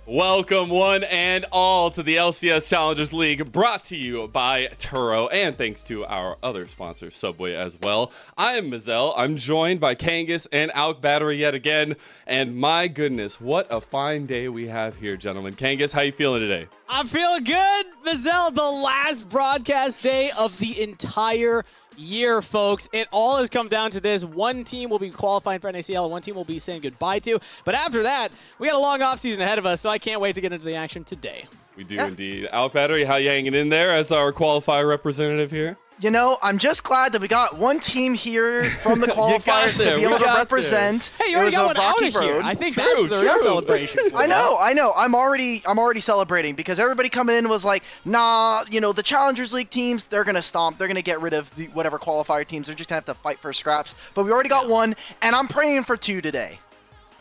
Welcome one and all to the LCS Challengers League, brought to you by Turo, and thanks to our other sponsor, Subway, as well. I am Mazel. I'm joined by Kangas and Alk Battery yet again, and my goodness, what a fine day we have here, gentlemen. Kangas, how you feeling today? I'm feeling good, Mazel. The last broadcast day of the entire year, folks. It all has come down to this. One team will be qualifying for NACL and one team will be saying goodbye to. But after that, we got a long offseason ahead of us, so I can't wait to get into the action today. We do indeed. Alk Battery, how you hanging in there as our qualifier representative here? You know, I'm just glad that we got one team here from the qualifiers to be able to represent. Hey, you already got one out of here. I think that's the real celebration. I know. I'm already celebrating because everybody coming in was like, nah, you know, the Challengers League teams, they're going to stomp. They're going to get rid of whatever qualifier teams. They're just going to have to fight for scraps. But we already got one, and I'm praying for two today.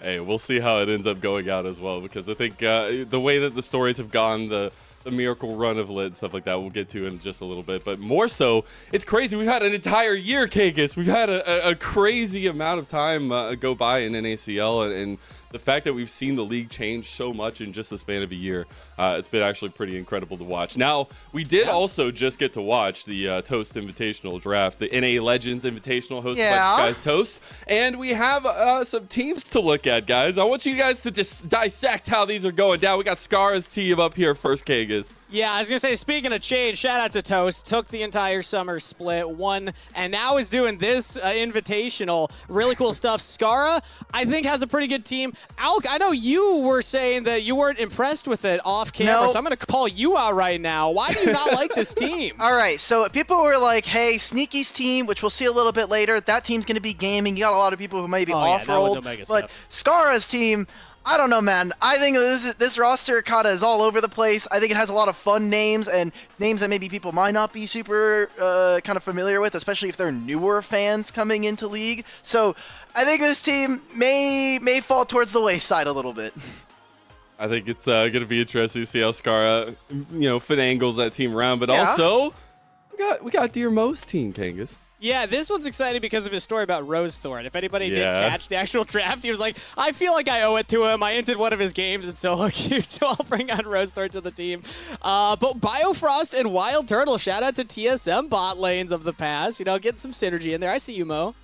Hey, we'll see how it ends up going out as well, because I think the way that the stories have gone, the miracle run of lit and stuff like that, we'll get to in just a little bit. But more so, it's crazy. We've had an entire year, Kangas. We've had a crazy amount of time go by in NACL, and the fact that we've seen the league change so much in just the span of a year, it's been actually pretty incredible to watch. Now, we did also just get to watch the Toast Invitational Draft, the NA Legends Invitational hosted by Disguised Toast, and we have some teams to look at, guys. I want you guys to just dissect how these are going down. We got Scar's team up here first, Kangas. Yeah, I was going to say, speaking of change, shout out to Toast. Took the entire summer split, won, and now is doing this invitational. Really cool stuff. Scara, I think, has a pretty good team. Alk, I know you were saying that you weren't impressed with it off camera, so I'm going to call you out right now. Why do you not like this team? All right, so people were like, hey, Sneaky's team, which we'll see a little bit later, that team's going to be gaming. You got a lot of people who might be off-rolled. But Scara's team, I don't know, man. I think this roster kind of is all over the place. I think it has a lot of fun names and names that maybe people might not be super kind of familiar with, especially if they're newer fans coming into League. So I think this team may fall towards the wayside a little bit. I think it's going to be interesting to see how Scara, finangles that team around. But also, we got Dear Mo's team, Kangas. Yeah, this one's exciting because of his story about Rosethorn. If anybody didn't catch the actual draft, he was like, I feel like I owe it to him. I entered one of his games. It's so cute, so I'll bring on Rosethorn to the team. But Biofrost and Wild Turtle, shout out to TSM bot lanes of the past. Getting some synergy in there. I see you, Mo.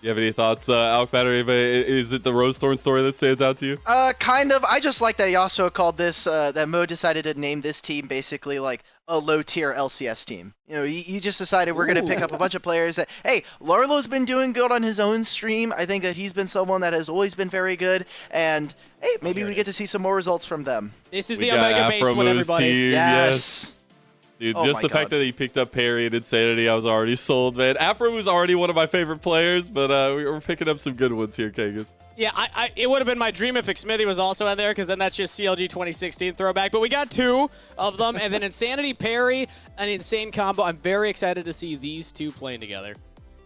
You have any thoughts, Alk Battery? Is it the Rosethorn story that stands out to you? Kind of. I just like that Yasuo called this, that Mo decided to name this team basically like a low-tier LCS team. He just decided we're going to pick up a bunch of players that, hey, Larlo's been doing good on his own stream. I think that he's been someone that has always been very good, and hey, maybe we get to see some more results from them. This is the Omega-based one, everybody. Team. Yes. Dude, just the fact that he picked up Parry and Insanity, I was already sold, man. Afro was already one of my favorite players, but we're picking up some good ones here, Kangas. Yeah, it would have been my dream if Xmithy was also in there, because then that's just CLG 2016 throwback. But we got two of them, and then Insanity, Parry, an insane combo. I'm very excited to see these two playing together.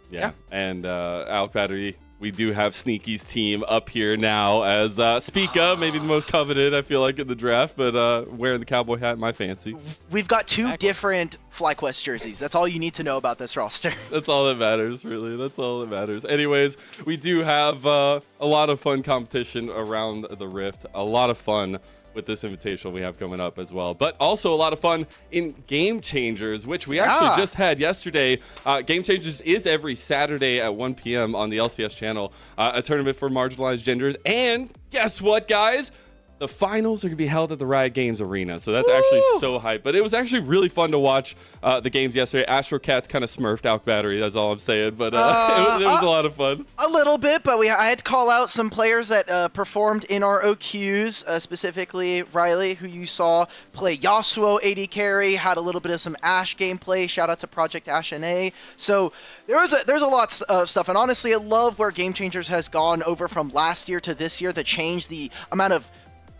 Yeah. And Alk Battery, we do have Sneaky's team up here now as Speaka, maybe the most coveted, I feel like, in the draft, but wearing the cowboy hat, my fancy. We've got two different FlyQuest jerseys. That's all you need to know about this roster. That's all that matters, really. That's all that matters. Anyways, we do have a lot of fun competition around the Rift. A lot of fun with this invitational we have coming up as well, but also a lot of fun in Game Changers, which we actually just had yesterday. Game Changers is every Saturday at 1 p.m. on the LCS channel, a tournament for marginalized genders. And guess what, guys? The finals are going to be held at the Riot Games Arena, so that's actually so hype. But it was actually really fun to watch the games yesterday. Astro Cats kind of smurfed Alk Battery, that's all I'm saying, but it was a lot of fun. A little bit, but I had to call out some players that performed in our OQs, specifically Riley, who you saw play Yasuo AD carry, had a little bit of some Ashe gameplay. Shout out to Project Ashe NA. So there's a lot of stuff, and honestly, I love where Game Changers has gone over from last year to this year to change the amount of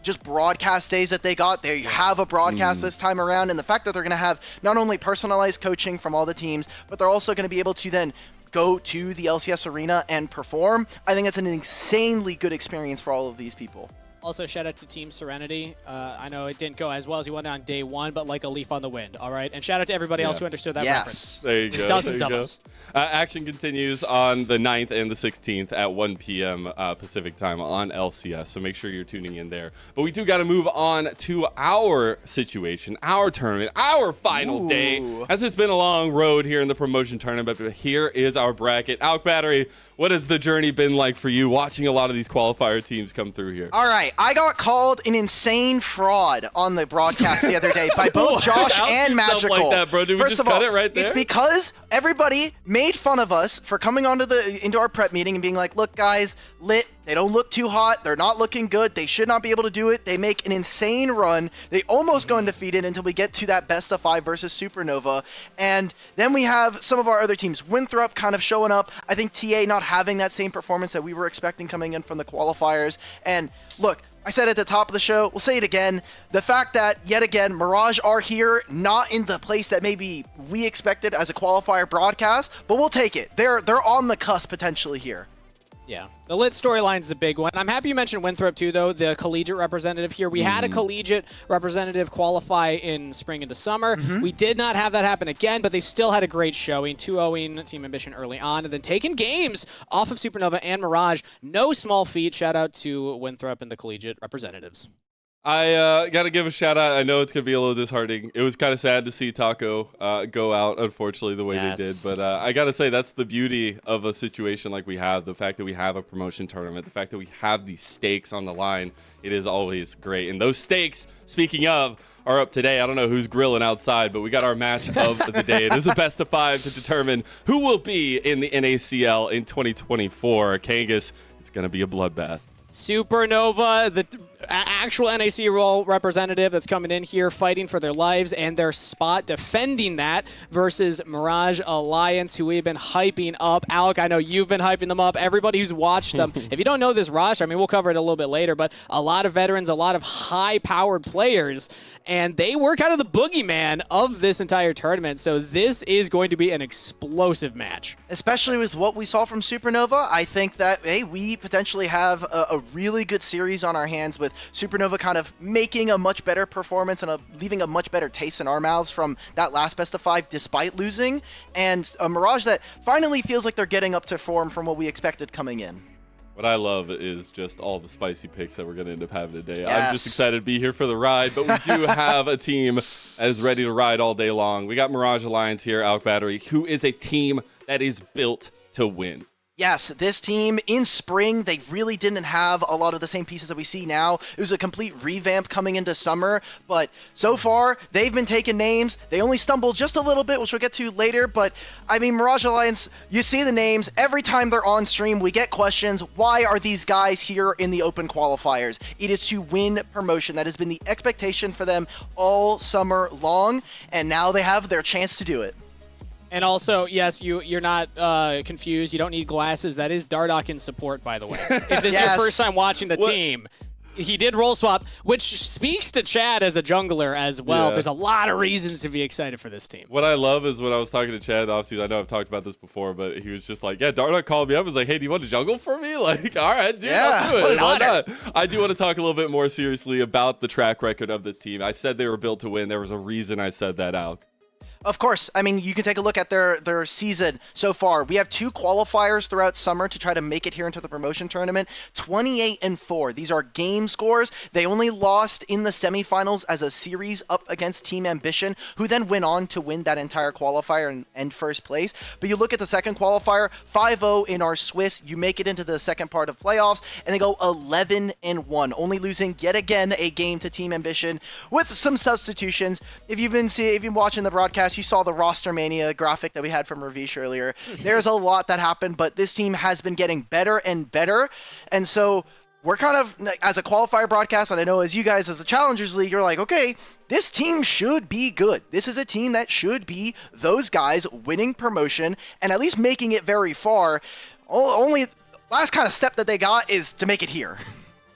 just broadcast days that they got. They have a broadcast this time around, and the fact that they're going to have not only personalized coaching from all the teams, but they're also going to be able to then go to the LCS arena and perform. I think it's an insanely good experience for all of these people. Also, shout out to Team Serenity. I know it didn't go as well as you wanted on day one, but like a leaf on the wind, all right? And shout out to everybody else who understood that reference. There you There's go. dozens of us. Action continues on the 9th and the 16th at 1 p.m. Pacific time on LCS, so make sure you're tuning in there. But we do got to move on to our situation, our tournament, our final day, as it's been a long road here in the promotion tournament. But here is our bracket. Alk Battery, what has the journey been like for you watching a lot of these qualifier teams come through here? All right, I got called an insane fraud on the broadcast the other day by both Josh and Magical. Like that, bro? Did we just cut it right there? It's because everybody made fun of us for coming into our prep meeting and being like, look, guys, Lit, they don't look too hot. They're not looking good. They should not be able to do it. They make an insane run. They almost go undefeated until we get to that best of 5 versus Supernova. And then we have some of our other teams, Winthrop kind of showing up. I think TA not having that same performance that we were expecting coming in from the qualifiers. And look, I said at the top of the show, we'll say it again, the fact that, yet again, Mirage are here, not in the place that maybe we expected as a qualifier broadcast, but we'll take it. They're on the cusp potentially here. Yeah, the Lit storyline is the big one. I'm happy you mentioned Winthrop too, though, the collegiate representative here. We had a collegiate representative qualify in spring into summer. We did not have that happen again, but they still had a great showing, 2-0ing Team Ambition early on, and then taking games off of Supernova and Mirage. No small feat. Shout out to Winthrop and the collegiate representatives. I got to give a shout out. I know it's going to be a little disheartening. It was kind of sad to see Taco go out, unfortunately, the way they did. But I got to say, that's the beauty of a situation like we have. The fact that we have a promotion tournament, the fact that we have these stakes on the line, it is always great. And those stakes, speaking of, are up today. I don't know who's grilling outside, but we got our match of the day. It is a best of 5 to determine who will be in the NACL in 2024. Kangas, it's going to be a bloodbath. Supernova, the actual NACL representative that's coming in here fighting for their lives and their spot, defending that versus Mirage Alliance, who we've been hyping up. Alec, I know you've been hyping them up. Everybody who's watched them. If you don't know this roster, I mean, we'll cover it a little bit later, but a lot of veterans, a lot of high-powered players, and they were kind of the boogeyman of this entire tournament. So this is going to be an explosive match. Especially with what we saw from Supernova, I think that, hey, we potentially have a really good series on our hands with Supernova kind of making a much better performance and leaving a much better taste in our mouths from that last best of 5 despite losing, and a Mirage that finally feels like they're getting up to form from what we expected coming in. What I love is just all the spicy picks that we're going to end up having today. Yes. I'm just excited to be here for the ride, but we do have a team that is ready to ride all day long. We got Mirage Alliance here, Alk Battery, who is a team that is built to win. Yes, this team in spring, they really didn't have a lot of the same pieces that we see now. It was a complete revamp coming into summer, but so far, they've been taking names. They only stumbled just a little bit, which we'll get to later, but I mean, Mirage Alliance, you see the names. Every time they're on stream, we get questions. Why are these guys here in the open qualifiers? It is to win promotion. That has been the expectation for them all summer long, and now they have their chance to do it. And also, yes, you're not confused. You don't need glasses. That is Dardoch in support, by the way. If this is your first time watching the team, he did role swap, which speaks to Chad as a jungler as well. Yeah. There's a lot of reasons to be excited for this team. What I love is when I was talking to Chad, obviously, I know I've talked about this before, but he was just like, yeah, Dardoch called me up. He was like, hey, do you want to jungle for me? Like, all right, dude, I'll do it. Why not? I do want to talk a little bit more seriously about the track record of this team. I said they were built to win. There was a reason I said that, Alk. Of course. I mean, you can take a look at their season so far. We have 2 qualifiers throughout summer to try to make it here into the promotion tournament. 28-4. These are game scores. They only lost in the semifinals as a series up against Team Ambition, who then went on to win that entire qualifier and end first place. But you look at the second qualifier, 5-0 in our Swiss. You make it into the second part of playoffs, and they go 11-1, only losing yet again a game to Team Ambition with some substitutions. If you've been watching the broadcast, you saw the roster mania graphic that we had from Ravish earlier. There's a lot that happened, but this team has been getting better and better. And so we're kind of, as a qualifier broadcast, and I know as you guys as the Challengers League, you're like, okay, this team should be good. This is a team that should be those guys winning promotion and at least making it very far. Only last kind of step that they got is to make it here.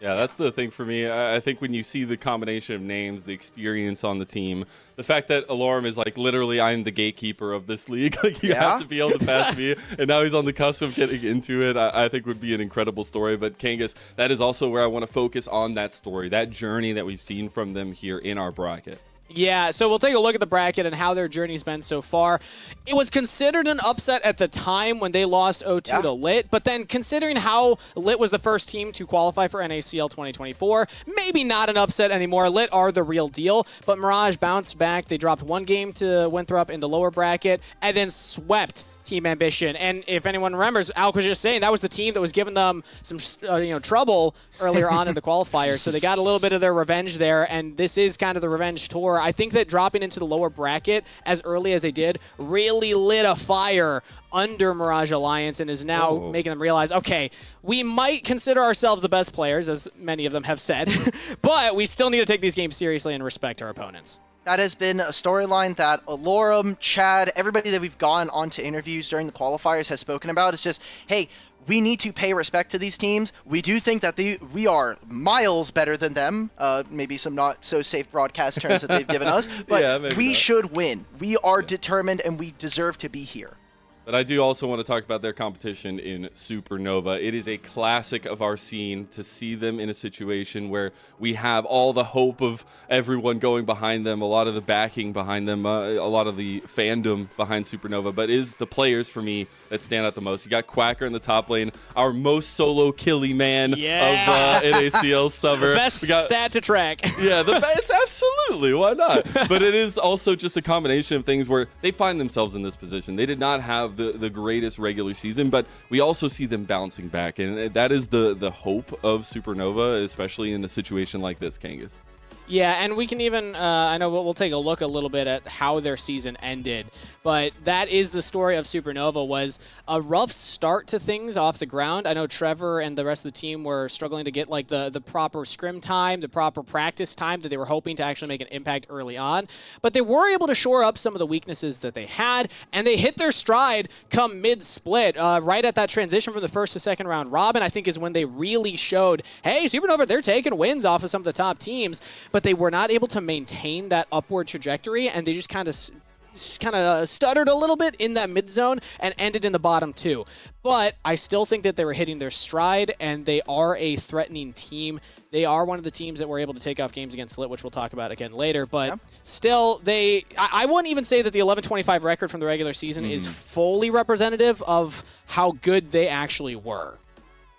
Yeah, that's the thing for me. I think when you see the combination of names, the experience on the team, the fact that Alorum is like literally, I'm the gatekeeper of this league. Like you have to be able to pass me, and now he's on the cusp of getting into it. I think would be an incredible story. But Kangas, that is also where I want to focus on that story, that journey that we've seen from them here in our bracket. Yeah, so we'll take a look at the bracket and how their journey's been so far. It was considered an upset at the time when they lost 0-2 to Lit, but then considering how Lit was the first team to qualify for NACL 2024, maybe not an upset anymore. Lit are the real deal, but Mirage bounced back. They dropped one game to Winthrop in the lower bracket and then swept Team Ambition. And if anyone remembers, Alk was just saying that was the team that was giving them some trouble earlier on in the qualifier. So they got a little bit of their revenge there, and this is kind of the revenge tour. I think that dropping into the lower bracket as early as they did really lit a fire under Mirage Alliance and is now making them realize, okay, we might consider ourselves the best players, as many of them have said, but we still need to take these games seriously and respect our opponents. That has been a storyline that Alorum, Chad, everybody that we've gone on to interviews during the qualifiers has spoken about. It's just, hey, we need to pay respect to these teams. We do think that we are miles better than them. Maybe some not so safe broadcast terms that they've given us, but we should win. We are determined and we deserve to be here. But I do also want to talk about their competition in Supernova. It is a classic of our scene to see them in a situation where we have all the hope of everyone going behind them, a lot of the backing behind them, a lot of the fandom behind Supernova. But it is the players, for me, that stand out the most. You got Quacker in the top lane, our most solo killy man of NACL summer. Best stat to track. Yeah, the best, absolutely. Why not? But it is also just a combination of things where they find themselves in this position. They did not have the greatest regular season, but we also see them bouncing back, and that is the hope of Supernova, especially in a situation like this, Kangas. Yeah, and we can even, I know we'll take a look a little bit at how their season ended, but that is the story of Supernova, was a rough start to things off the ground. I know Trevor and the rest of the team were struggling to get like the proper scrim time, the proper practice time that they were hoping to actually make an impact early on, but they were able to shore up some of the weaknesses that they had, and they hit their stride come mid-split, right at that transition from the first to second round robin, I think is when they really showed, hey, Supernova, they're taking wins off of some of the top teams, but they were not able to maintain that upward trajectory, and they just kind of stuttered a little bit in that mid zone and ended in the bottom two. But I still think that they were hitting their stride, and they are a threatening team. They are one of the teams that were able to take off games against Lit, which we'll talk about again later. But still, I wouldn't even say that the 11-25 record from the regular season is fully representative of how good they actually were.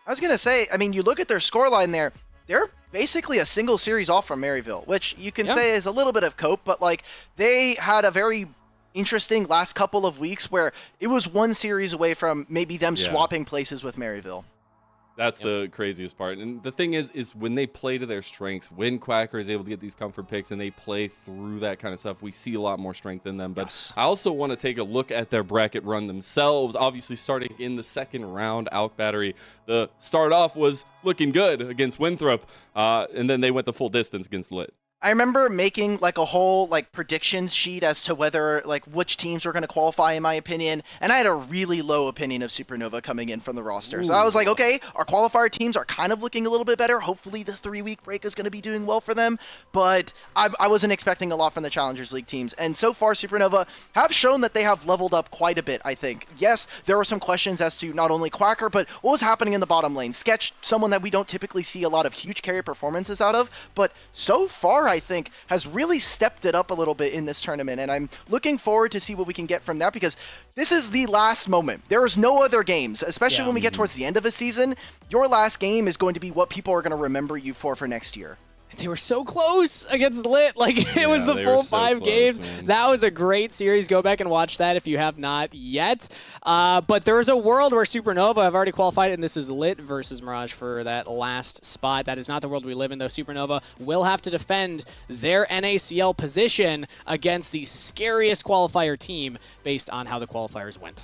I was going to say, I mean, you look at their scoreline there, they're basically a single series off from Maryville, which you can say is a little bit of cope, but like they had a very interesting last couple of weeks where it was one series away from maybe them swapping places with Maryville. That's the craziest part. And the thing is when they play to their strengths, when Quacker is able to get these comfort picks and they play through that kind of stuff, we see a lot more strength in them. But I also want to take a look at their bracket run themselves. Obviously, starting in the second round, Alk Battery, the start off was looking good against Winthrop, and then they went the full distance against Lit. I remember making like a whole like predictions sheet as to whether like which teams were going to qualify in my opinion, and I had a really low opinion of Supernova coming in from the roster. So I was like, okay, our qualifier teams are kind of looking a little bit better. Hopefully the 3-week break is going to be doing well for them, but I wasn't expecting a lot from the Challengers League teams. And so far Supernova have shown that they have leveled up quite a bit, I think. Yes, there were some questions as to not only Quacker, but what was happening in the bottom lane. Sketch, someone that we don't typically see a lot of huge carry performances out of, but so far I think has really stepped it up a little bit in this tournament, and I'm looking forward to see what we can get from that, because this is the last moment. There is no other games, especially when we get towards the end of a season. Your last game is going to be what people are going to remember you for next year. They were so close against Lit. Like, it was the full 5 games. Man. That was a great series. Go back and watch that if you have not yet. But there is a world where Supernova have already qualified, and this is Lit versus Mirage for that last spot. That is not the world we live in, though. Supernova will have to defend their NACL position against the scariest qualifier team based on how the qualifiers went.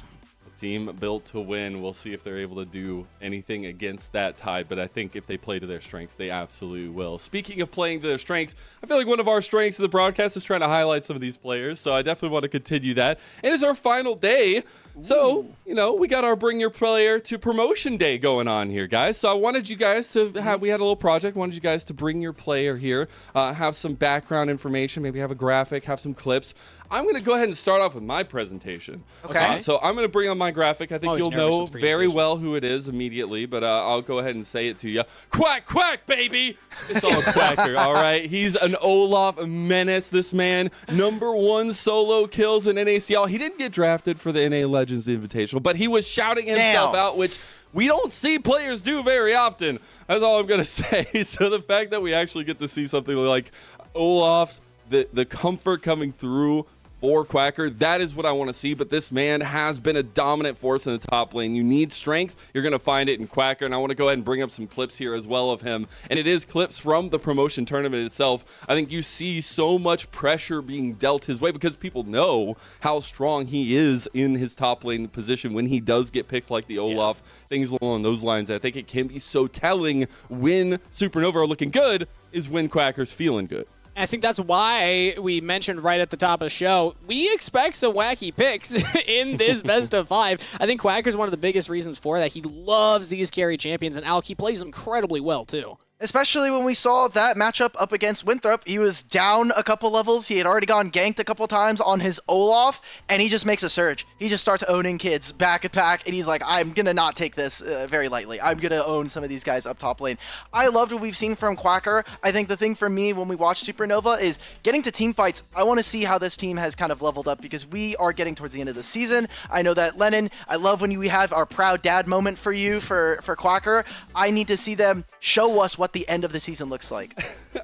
Team built to win. We'll see if they're able to do anything against that tide, but I think if they play to their strengths, they absolutely will. Speaking of playing to their strengths, I feel like one of our strengths of the broadcast is trying to highlight some of these players, so I definitely want to continue that. And it's our final day, so, you know, we got our Bring Your Player to Promotion Day going on here, guys. So I wanted you guys to have, we had a little project, wanted you guys to bring your player here, have some background information, maybe have a graphic, have some clips. I'm going to go ahead and start off with my presentation. Okay. So I'm going to bring on my graphic. I think Always you'll nervous know with very well who it is immediately, but I'll go ahead and say it to you. Quack, quack, baby! It's all Quacker, all right? He's an Olaf menace, this man. #1 solo kills in NACL. He didn't get drafted for the NA Legends Invitational, but he was shouting himself out, which we don't see players do very often. That's all I'm going to say. So the fact that we actually get to see something like Olaf's, the comfort coming through for Quacker, that is what I want to see. But this man has been a dominant force in the top lane. You need strength, you're going to find it in Quacker. And I want to go ahead and bring up some clips here as well of him. And it is clips from the promotion tournament itself. I think you see so much pressure being dealt his way because people know how strong he is in his top lane position when he does get picks like the Olaf, things along those lines. I think it can be so telling when Supernova are looking good is when Quacker's feeling good. I think that's why we mentioned right at the top of the show, we expect some wacky picks in this best of 5. I think Quacker's one of the biggest reasons for that. He loves these carry champions, and Alk, he plays incredibly well, too. Especially when we saw that matchup up against Winthrop. He was down a couple levels. He had already gone ganked a couple times on his Olaf, and he just makes a surge. He just starts owning kids back at back, and he's like, I'm going to not take this very lightly. I'm going to own some of these guys up top lane. I loved what we've seen from Quacker. I think the thing for me when we watch Supernova is getting to team fights. I want to see how this team has kind of leveled up because we are getting towards the end of the season. I know that, Lennon, I love when we have our proud dad moment for you for Quacker. I need to see them show us what the end of the season looks like.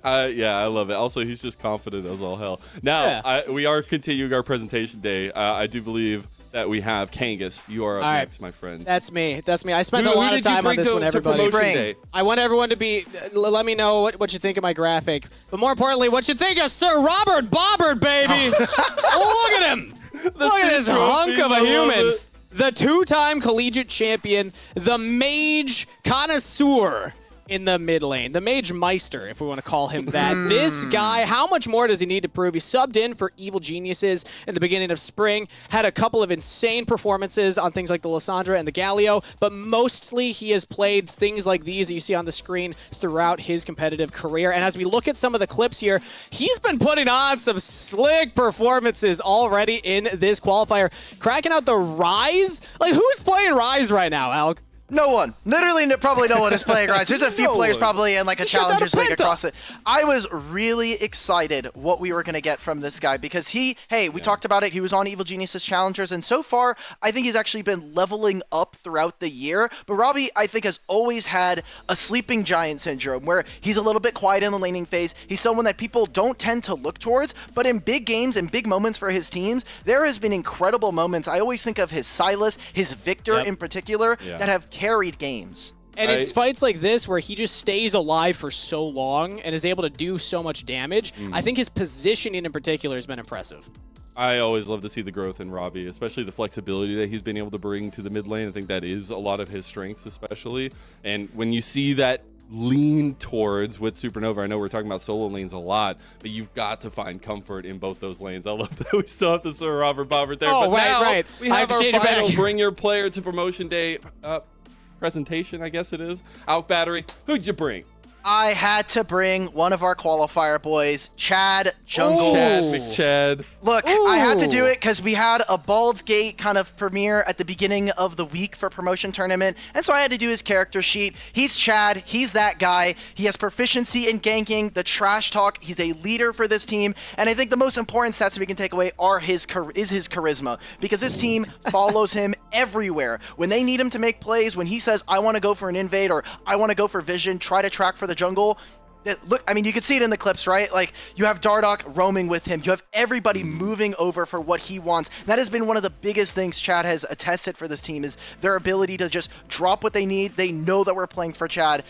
Yeah, I love it. Also, he's just confident as all hell. Now, we are continuing our presentation day. I do believe that we have Kangas. You are up next, my friend. That's me. That's me. I spent a lot of time on this one, everybody. I want everyone to be, let me know what you think of my graphic. But more importantly, what you think of Sir Robert Bobbert, baby. Look at him. Look at this hunk of a human. The 2-time collegiate champion, the mage connoisseur in the mid lane, the Mage Meister, if we want to call him that. This guy, how much more does he need to prove? He subbed in for Evil Geniuses in the beginning of spring, had a couple of insane performances on things like the Lysandra and the Galio, but mostly he has played things like these that you see on the screen throughout his competitive career. And as we look at some of the clips here, he's been putting on some slick performances already in this qualifier, cracking out the Rise. Like, who's playing Rise right now, Alk? No one. Literally, probably no one is playing Rise. There's a few players probably in like a Challengers League across it. I was really excited what we were going to get from this guy because we talked about it. He was on Evil Geniuses Challengers, and so far, I think he's actually been leveling up throughout the year. But Robbie, I think, has always had a sleeping giant syndrome where he's a little bit quiet in the laning phase. He's someone that people don't tend to look towards, but in big games and big moments for his teams, there has been incredible moments. I always think of his Silas, his Victor in particular, that have carried games. And it's fights like this where he just stays alive for so long and is able to do so much damage. I think his positioning in particular has been impressive. I always love to see the growth in Robbie, especially the flexibility that he's been able to bring to the mid lane. I think that is a lot of his strengths, especially. And when you see that lean towards with Supernova, I know we're talking about solo lanes a lot, but you've got to find comfort in both those lanes. I love that we still have the Sir Robert Bobbert there. Oh, but now we have our final back. Bring Your Player to Promotion Day presentation, I guess it is. Out Battery, who'd you bring? I had to bring one of our qualifier boys, Chad Jungle. Chad McChad. Look, I had to do it because we had a Baldur's Gate kind of premiere at the beginning of the week for promotion tournament, and so I had to do his character sheet. He's Chad. He's that guy. He has proficiency in ganking, the trash talk. He's a leader for this team, and I think the most important stats that we can take away are his charisma, because this team follows him everywhere. When they need him to make plays, when he says, I want to go for an invade or I want to go for vision, try to track for the jungle. Look, I mean, you can see it in the clips, right? Like, you have Dardoch roaming with him. You have everybody moving over for what he wants. That has been one of the biggest things Chad has attested for this team is their ability to just drop what they need. They know that we're playing for Chad.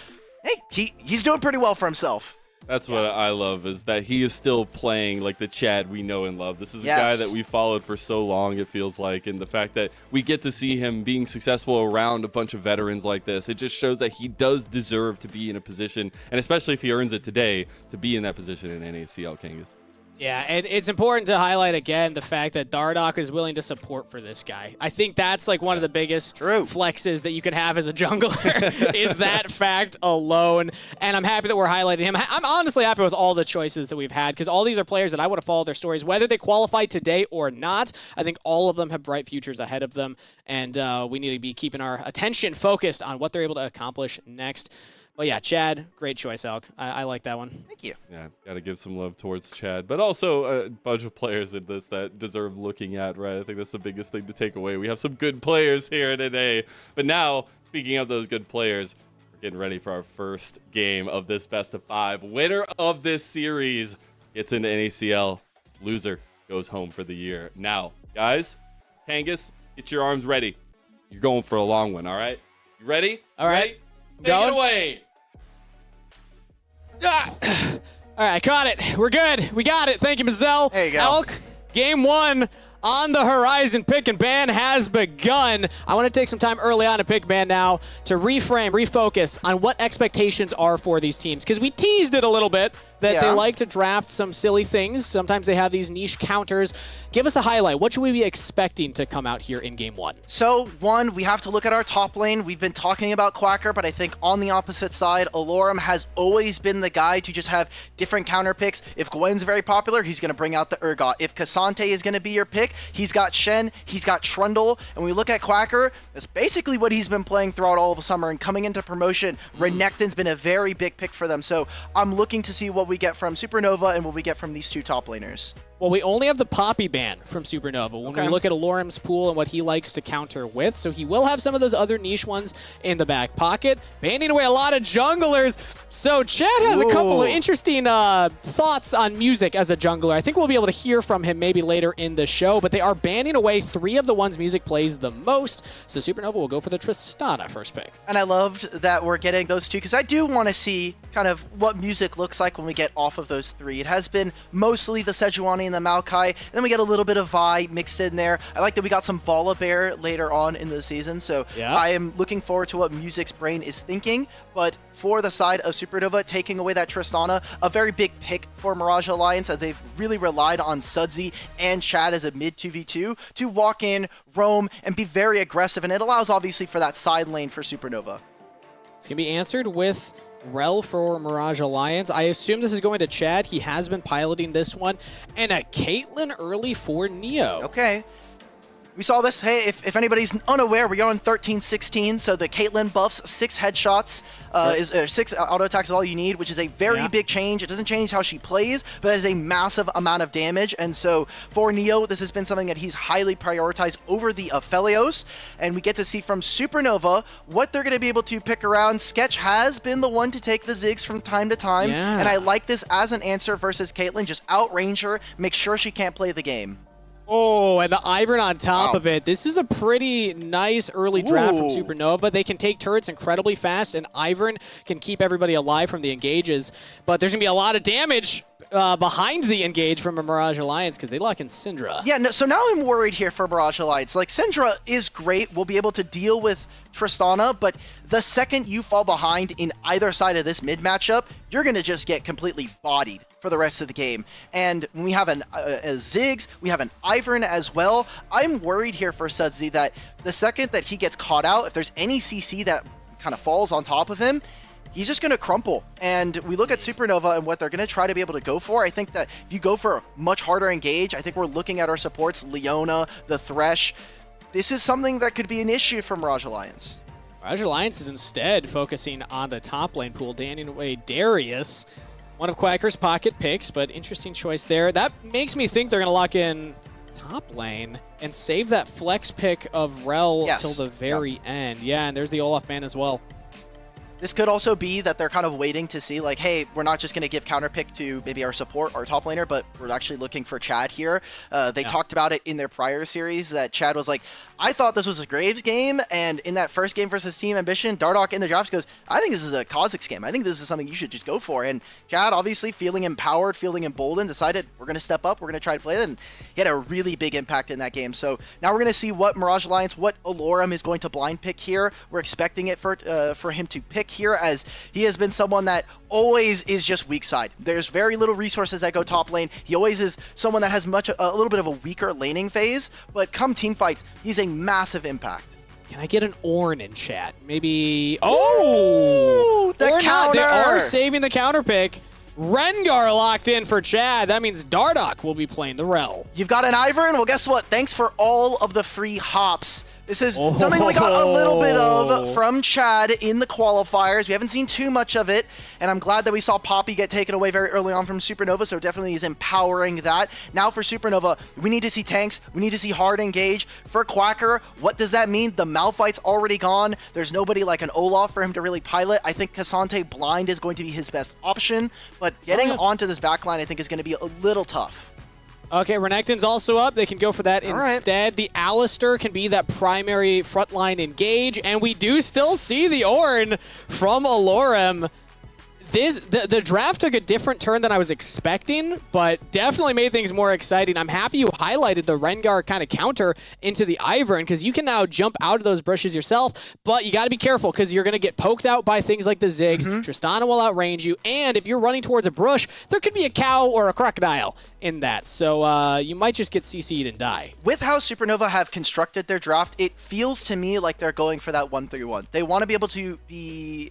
Hey, he's doing pretty well for himself. That's what I love, is that he is still playing like the Chad we know and love. This is a Yes. guy that we followed for so long, it feels like, and the fact that we get to see him being successful around a bunch of veterans like this, it just shows that he does deserve to be in a position, and especially if he earns it today, to be in that position in NACL, Kangas. Yeah, and it's important to highlight again the fact that Dardoch is willing to support for this guy. I think that's like one of the biggest flexes that you can have as a jungler is that fact alone. And I'm happy that we're highlighting him. I'm honestly happy with all the choices that we've had because all these are players that I would have followed their stories, whether they qualify today or not. I think all of them have bright futures ahead of them, and we need to be keeping our attention focused on what they're able to accomplish next. Well, yeah, Chad, great choice, Alk. I like that one. Thank you. Yeah, got to give some love towards Chad, but also a bunch of players in this that deserve looking at, right? I think that's the biggest thing to take away. We have some good players here today. But now, speaking of those good players, we're getting ready for our first game of this best of 5. Winner of this series gets into NACL. Loser goes home for the year. Now, guys, Kangas, get your arms ready. You're going for a long one, all right? You ready? All right. Ready? Take it away. All right, caught it. We're good. We got it. Thank you, Mazel. There you go. Alk, game 1 on the horizon. Pick and ban has begun. I want to take some time early on to pick ban now to reframe, refocus on what expectations are for these teams. Because we teased it a little bit that they like to draft some silly things. Sometimes they have these niche counters. Give us a highlight. What should we be expecting to come out here in game 1? So, one, we have to look at our top lane. We've been talking about Quacker, but I think on the opposite side, Alorum has always been the guy to just have different counter picks. If Gwen's very popular, he's going to bring out the Urgot. If Cassante is going to be your pick, he's got Shen, he's got Trundle. And when we look at Quacker, that's basically what he's been playing throughout all of the summer. And coming into promotion, Renekton's been a very big pick for them. So I'm looking to see what we get from Supernova and what we get from these two top laners. Well, we only have the Poppy ban from Supernova when we look at Alorum's pool and what he likes to counter with. So he will have some of those other niche ones in the back pocket, banning away a lot of junglers. So Chad has a couple of interesting thoughts on music as a jungler. I think we'll be able to hear from him maybe later in the show, but they are banning away 3 of the ones music plays the most. So Supernova will go for the Tristana first pick. And I loved that we're getting those two because I do want to see kind of what music looks like when we get off of those 3. It has been mostly the Sejuani and the Maokai, and then we get a little bit of Vi mixed in there. I like that we got some Volibear later on in the season, so I am looking forward to what Music's brain is thinking. But for the side of Supernova, taking away that Tristana, a very big pick for Mirage Alliance, as they've really relied on Sudsy and Chad as a mid 2v2 to walk in, roam, and be very aggressive, and it allows obviously for that side lane for Supernova. It's going to be answered with Rel for Mirage Alliance. I assume this is going to Chad. He has been piloting this one. And a Caitlyn early for Neo. Okay. We saw this. Hey, if anybody's unaware, we're going 13-16, so the Caitlyn buffs 6 headshots, 6 auto attacks is all you need, which is a very big change. It doesn't change how she plays, but it is a massive amount of damage. And so for Neo, this has been something that he's highly prioritized over the Aphelios. And we get to see from Supernova what they're going to be able to pick around. Sketch has been the one to take the Ziggs from time to time, and I like this as an answer versus Caitlyn. Just outrange her, make sure she can't play the game. Oh, and the Ivern on top of it. This is a pretty nice early draft from Supernova. They can take turrets incredibly fast, and Ivern can keep everybody alive from the engages. But there's going to be a lot of damage behind the engage from a Mirage Alliance because they lock in Syndra. Yeah, no, so now I'm worried here for Mirage Alliance. Like, Syndra is great. We'll be able to deal with Tristana, but the second you fall behind in either side of this mid matchup, you're going to just get completely bodied for the rest of the game. And when we have a Ziggs, we have an Ivern as well. I'm worried here for Sudsy that the second that he gets caught out, if there's any CC that kind of falls on top of him, he's just going to crumple. And we look at Supernova and what they're going to try to be able to go for. I think that if you go for a much harder engage, I think we're looking at our supports, Leona, the Thresh. This is something that could be an issue for Mirage Alliance. Mirage Alliance is instead focusing on the top lane pool, danning away Darius. One of Quacker's pocket picks, but interesting choice there. That makes me think they're going to lock in top lane and save that flex pick of Rel till the very end. Yeah, and there's the Olaf ban as well. This could also be that they're kind of waiting to see, like, hey, we're not just going to give counter pick to maybe our support, our top laner, but we're actually looking for Chad here. They talked about it in their prior series that Chad was like, I thought this was a Graves game, and in that first game versus Team Ambition, Dardoch in the drafts goes, I think this is a Kha'Zix game. I think this is something you should just go for. And Chad, obviously feeling empowered, feeling emboldened, decided we're going to step up, we're going to try to play it, and he had a really big impact in that game. So now we're going to see what Mirage Alliance, what Alorum is going to blind pick here. We're expecting it for him to pick here, as he has been someone that always is just weak side. There's very little resources that go top lane. He always is someone that has a little bit of a weaker laning phase, but come team fights, he's a massive impact. Can I get an Ornn in chat? Maybe. Oh! The counter! They are saving the counter pick. Rengar locked in for Chad. That means Dardoch will be playing the Rel. You've got an Ivern? Well, guess what? Thanks for all of the free hops. This is something we got a little bit of from Chad in the qualifiers. We haven't seen too much of it, and I'm glad that we saw Poppy get taken away very early on from Supernova, so definitely is empowering that. Now for Supernova, we need to see tanks. We need to see hard engage. For Quacker, what does that mean? The Malphite's already gone. There's nobody like an Olaf for him to really pilot. I think Cassante blind is going to be his best option, but getting onto this backline I think is going to be a little tough. Okay, Renekton's also up. They can go for that instead. The Alistair can be that primary frontline engage, and we do still see the Ornn from Alorum. The draft took a different turn than I was expecting, but definitely made things more exciting. I'm happy you highlighted the Rengar kind of counter into the Ivern, because you can now jump out of those bushes yourself, but you got to be careful because you're going to get poked out by things like the Ziggs. Tristana will outrange you, and if you're running towards a brush, there could be a cow or a crocodile in that, so you might just get CC'd and die. With how Supernova have constructed their draft, it feels to me like they're going for that 1-3-1. They want to be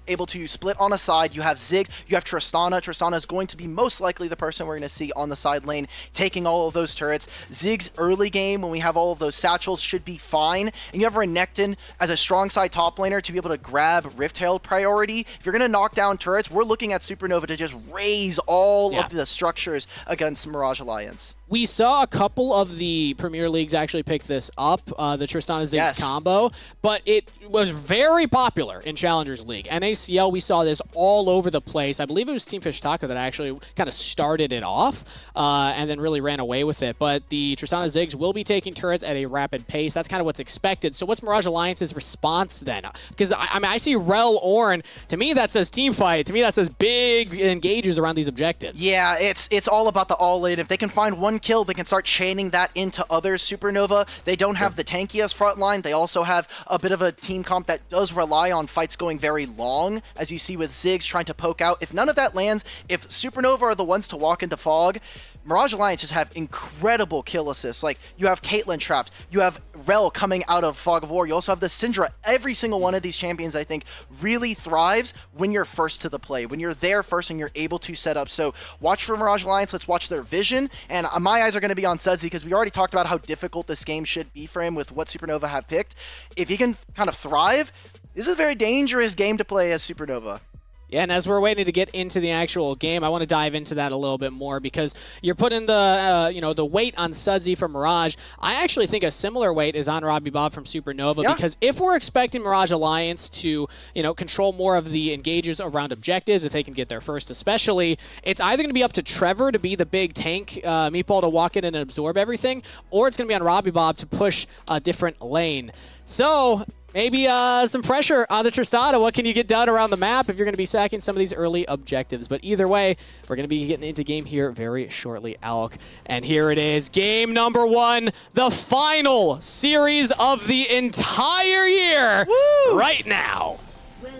able to split on a side. You have Ziggs, you have Tristana. Tristana is going to be most likely the person we're going to see on the side lane taking all of those turrets. Ziggs early game when we have all of those satchels should be fine. And you have Renekton as a strong side top laner to be able to grab Rift Herald priority. If you're going to knock down turrets, we're looking at Supernova to just raise all of the structures against Mirage Alliance. We saw a couple of the Premier Leagues actually pick this up, the Tristana Ziggs combo, but it was very popular in Challengers League. NACL, we saw this all over the place. I believe it was Team Fish Taco that actually kind of started it off and then really ran away with it. But the Tristana Ziggs will be taking turrets at a rapid pace. That's kind of what's expected. So what's Mirage Alliance's response then? Because I mean, I see Rel Ornn. To me, that says team fight. To me, that says big engages around these objectives. Yeah, it's all about the all-in. If they can find one kill, they can start chaining that into others. Supernova, they don't have the tankiest front line. They also have a bit of a team comp that does rely on fights going very long, as you see with Ziggs trying to poke out. If none of that lands, if Supernova are the ones to walk into Fog, Mirage Alliance just have incredible kill assists. Like, you have Caitlyn trapped, you have Rel coming out of Fog of War, you also have the Syndra. Every single one of these champions, I think, really thrives when you're first to the play, when you're there first and you're able to set up. So watch for Mirage Alliance, let's watch their vision, and my eyes are going to be on Sudsy, because we already talked about how difficult this game should be for him with what Supernova have picked. If he can kind of thrive, this is a very dangerous game to play as Supernova. Yeah, and as we're waiting to get into the actual game, I want to dive into that a little bit more, because you're putting the the weight on Sudsy from Mirage. I actually think a similar weight is on Robbie Bob from Supernova, because if we're expecting Mirage Alliance to control more of the engages around objectives, if they can get there first especially, it's either going to be up to Trevor to be the big tank meatball to walk in and absorb everything, or it's going to be on Robbie Bob to push a different lane. So maybe some pressure on the Tristana. What can you get done around the map if you're going to be sacking some of these early objectives? But either way, we're going to be getting into game here very shortly, Alk. And here it is, game number 1, the final series of the entire year. Woo! Right now.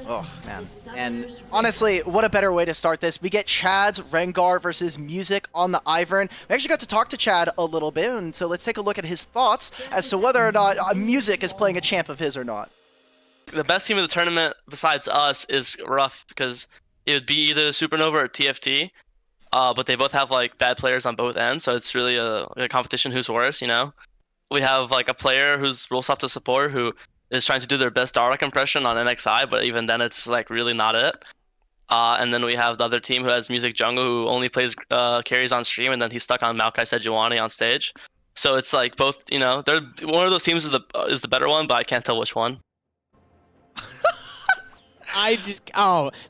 Oh, man. And honestly, what a better way to start this. We get Chad's Rengar versus Music on the Ivern. We actually got to talk to Chad a little bit, and so let's take a look at his thoughts as to whether or not Music is playing a champ of his or not. The best team of the tournament besides us is rough, because it would be either Supernova or TFT, but they both have like bad players on both ends, so it's really a competition who's worse, We have like a player who's role stop to support who is trying to do their best Dardoch impression on NXI, but even then it's like really not it. And then we have the other team who has Music Jungle, who only plays carries on stream, and then he's stuck on Maokai Sejuani on stage. So it's like both, they're one of those teams is the better one, but I can't tell which one.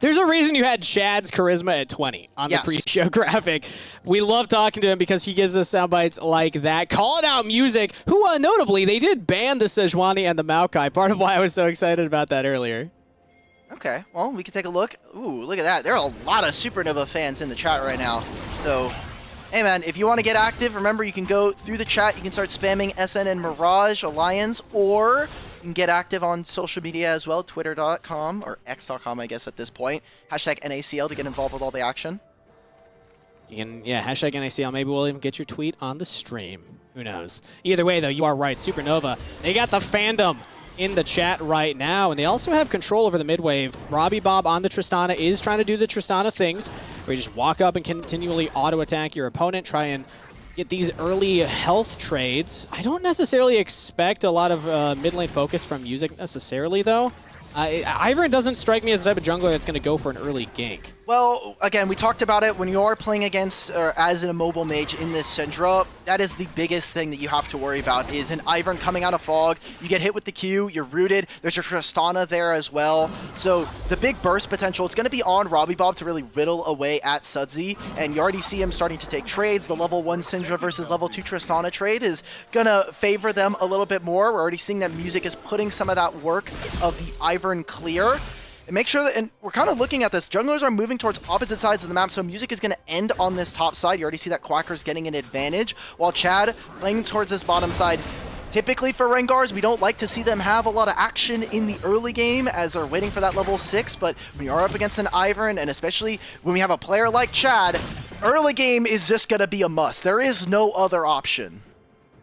There's a reason you had Chad's charisma at 20 on the pre-show graphic. We love talking to him because he gives us sound bites like that. Calling out Music, who notably, they did ban the Sejuani and the Maokai, part of why I was so excited about that earlier. Okay, well, we can take a look. Ooh, look at that. There are a lot of Supernova fans in the chat right now. So, hey man, if you want to get active, remember you can go through the chat. You can start spamming SN and Mirage Alliance, or you can get active on social media as well, twitter.com, or x.com, I guess, at this point. Hashtag NACL to get involved with all the action. You can, hashtag NACL. Maybe we'll even get your tweet on the stream. Who knows? Either way, though, you are right. Supernova, they got the fandom in the chat right now, and they also have control over the mid wave. Robbie Bob on the Tristana is trying to do the Tristana things, where you just walk up and continually auto-attack your opponent, try and get these early health trades. I don't necessarily expect a lot of mid lane focus from Music necessarily, though. Ivern doesn't strike me as the type of jungler that's going to go for an early gank. Well, again, we talked about it. When you are playing against or as an immobile mage in this Syndra, that is the biggest thing that you have to worry about is an Ivern coming out of fog. You get hit with the Q, you're rooted. There's your Tristana there as well. So the big burst potential, it's going to be on Robbie Bob to really riddle away at Sudsy. And you already see him starting to take trades. The level 1 Syndra versus level 2 Tristana trade is going to favor them a little bit more. We're already seeing that Music is putting some of that work of the Ivern clear. And make sure that, and we're kind of looking at this, junglers are moving towards opposite sides of the map, so Music is going to end on this top side. You already see that Quacker's getting an advantage, while Chad playing towards this bottom side. Typically for Rengars, we don't like to see them have a lot of action in the early game as they're waiting for that level 6, but when you are up against an Ivern, and especially when we have a player like Chad, early game is just going to be a must. There is no other option.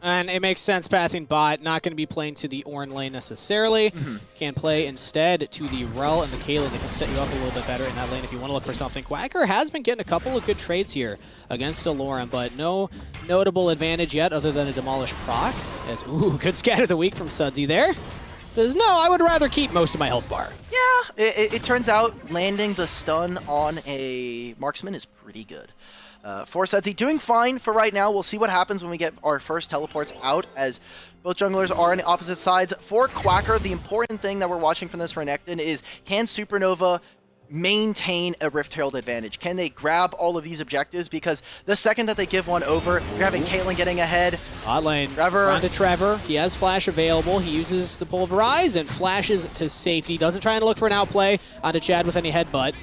And it makes sense, pathing bot, not going to be playing to the Ornn lane necessarily. Can play instead to the Rel and the Kaylin that can set you up a little bit better in that lane if you want to look for something. Quacker has been getting a couple of good trades here against Aloran, but no notable advantage yet other than a Demolish proc. As, ooh, good scatter of the week from Sudsy there. Says, no, I would rather keep most of my health bar. Yeah, it turns out landing the stun on a marksman is pretty good. For Sudsy, doing fine for right now. We'll see what happens when we get our first teleports out, as both junglers are on the opposite sides. For Quacker, the important thing that we're watching from this Renekton is, can Supernova maintain a Rift Herald advantage? Can they grab all of these objectives? Because the second that they give one over, you're having Caitlyn getting ahead. Bot lane, Trevor. onto Trevor. He has flash available. He uses the Pulverize and flashes to safety. Doesn't try and look for an outplay onto Chad with any headbutt.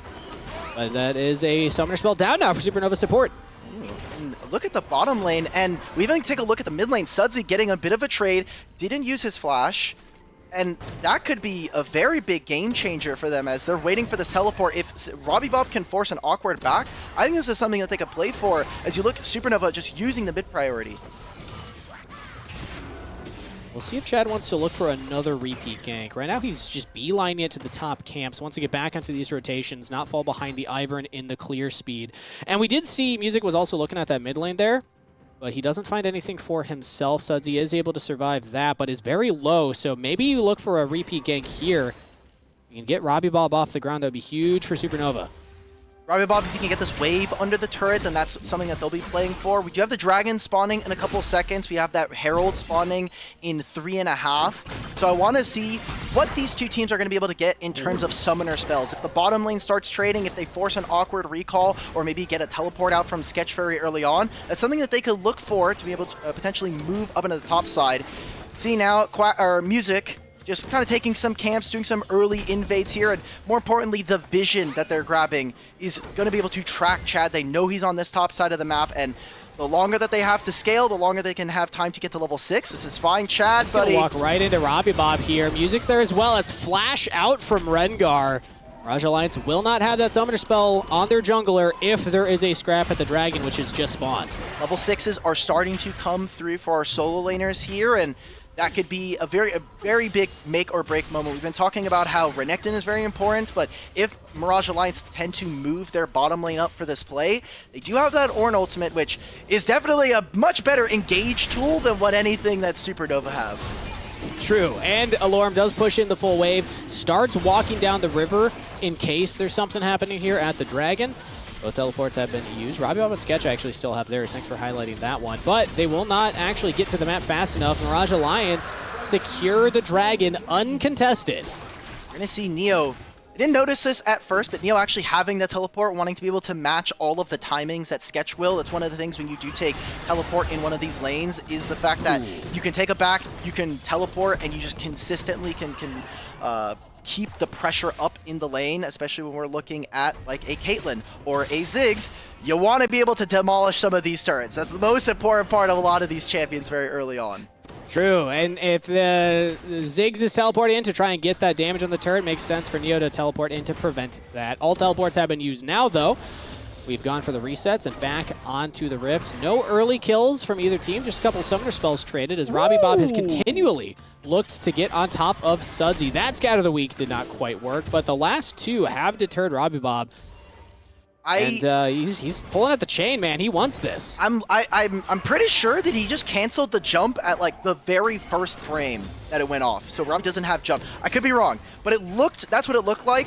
But that is a summoner spell down now for Supernova support. And look at the bottom lane, and we even take a look at the mid lane. Sudsy getting a bit of a trade, didn't use his flash, and that could be a very big game changer for them as they're waiting for this teleport. If Robbie Bob can force an awkward back, I think this is something that they could play for as you look at Supernova just using the mid priority. We'll see if Chad wants to look for another repeat gank. Right now, he's just beelining it to the top camps. Wants to get back into these rotations, not fall behind the Ivern in the clear speed. And we did see Music was also looking at that mid lane there, but he doesn't find anything for himself. Sudsy is able to survive that, but is very low. So maybe you look for a repeat gank here. You can get Robbie Bob off the ground. That would be huge for Supernova. Robbie Bob, if you can get this wave under the turret, then that's something that they'll be playing for. We do have the Dragon spawning in a couple of seconds. We have that Herald spawning in 3.5. So I want to see what these two teams are going to be able to get in terms of summoner spells. If the bottom lane starts trading, if they force an awkward recall, or maybe get a teleport out from Sketch very early on, that's something that they could look for to be able to potentially move up into the top side. See now, Music just kind of taking some camps, doing some early invades here, and more importantly, the vision that they're grabbing is going to be able to track Chad. They know he's on this top side of the map, and the longer that they have to scale, the longer they can have time to get to level 6. This is fine, Chad, buddy. Walk right into Robbie Bob here. Music's there as well as flash out from Rengar. Mirage Alliance will not have that summoner spell on their jungler if there is a scrap at the dragon, which is just spawned. Level 6s are starting to come through for our solo laners here, and that could be a very big make or break moment. We've been talking about how Renekton is very important, but if Mirage Alliance tend to move their bottom lane up for this play, they do have that Ornn ultimate, which is definitely a much better engage tool than what anything that Supernova have. True, and Aloran does push in the full wave, starts walking down the river in case there's something happening here at the dragon. Both teleports have been used. Robbie Bob and Sketch actually still have theirs. Thanks for highlighting that one. But they will not actually get to the map fast enough. Mirage Alliance secure the dragon uncontested. We're going to see Neo I didn't notice this at first, but Neo actually having the teleport, wanting to be able to match all of the timings that Sketch will. It's one of the things when you do take teleport in one of these lanes, is the fact that you can take a back, you can teleport, and you just consistently can keep the pressure up in the lane, especially when we're looking at like a Caitlyn or a Ziggs. You want to be able to demolish some of these turrets. That's the most important part of a lot of these champions very early on. True, and if the Ziggs is teleporting in to try and get that damage on the turret, it makes sense for Neo to teleport in to prevent that. All teleports have been used now, though. We've gone for the resets and back onto the Rift. No early kills from either team, just a couple summoner spells traded as Robbie Bob has continually looked to get on top of Sudsy. That Scout of the Week did not quite work, but the last two have deterred Robbie Bob. And he's pulling at the chain, man. He wants this. I'm pretty sure that he just canceled the jump at like the very first frame that it went off. So Rob doesn't have jump. I could be wrong, but that's what it looked like.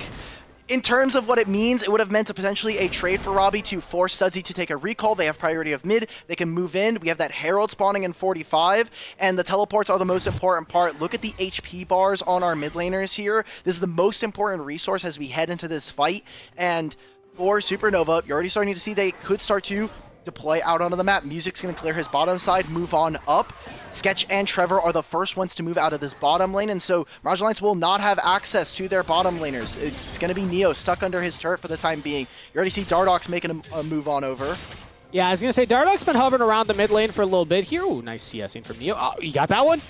In terms of what it means, it would have meant to potentially a trade for Robbie to force Sudsy to take a recall. They have priority of mid. They can move in. We have that Herald spawning in 45, and the teleports are the most important part. Look at the HP bars on our mid laners here. This is the most important resource as we head into this fight, and for Supernova, you're already starting to see they could start to deploy out onto the map. Music's going to clear his bottom side, move on up. Sketch and Trevor are the first ones to move out of this bottom lane, and so Mirage Alliance will not have access to their bottom laners. It's going to be Neo stuck under his turret for the time being. You already see Dardox making a move on over. Yeah, I was going to say, Dardock's been hovering around the mid lane for a little bit here. Ooh, nice CSing from Neo. Oh, you got that one?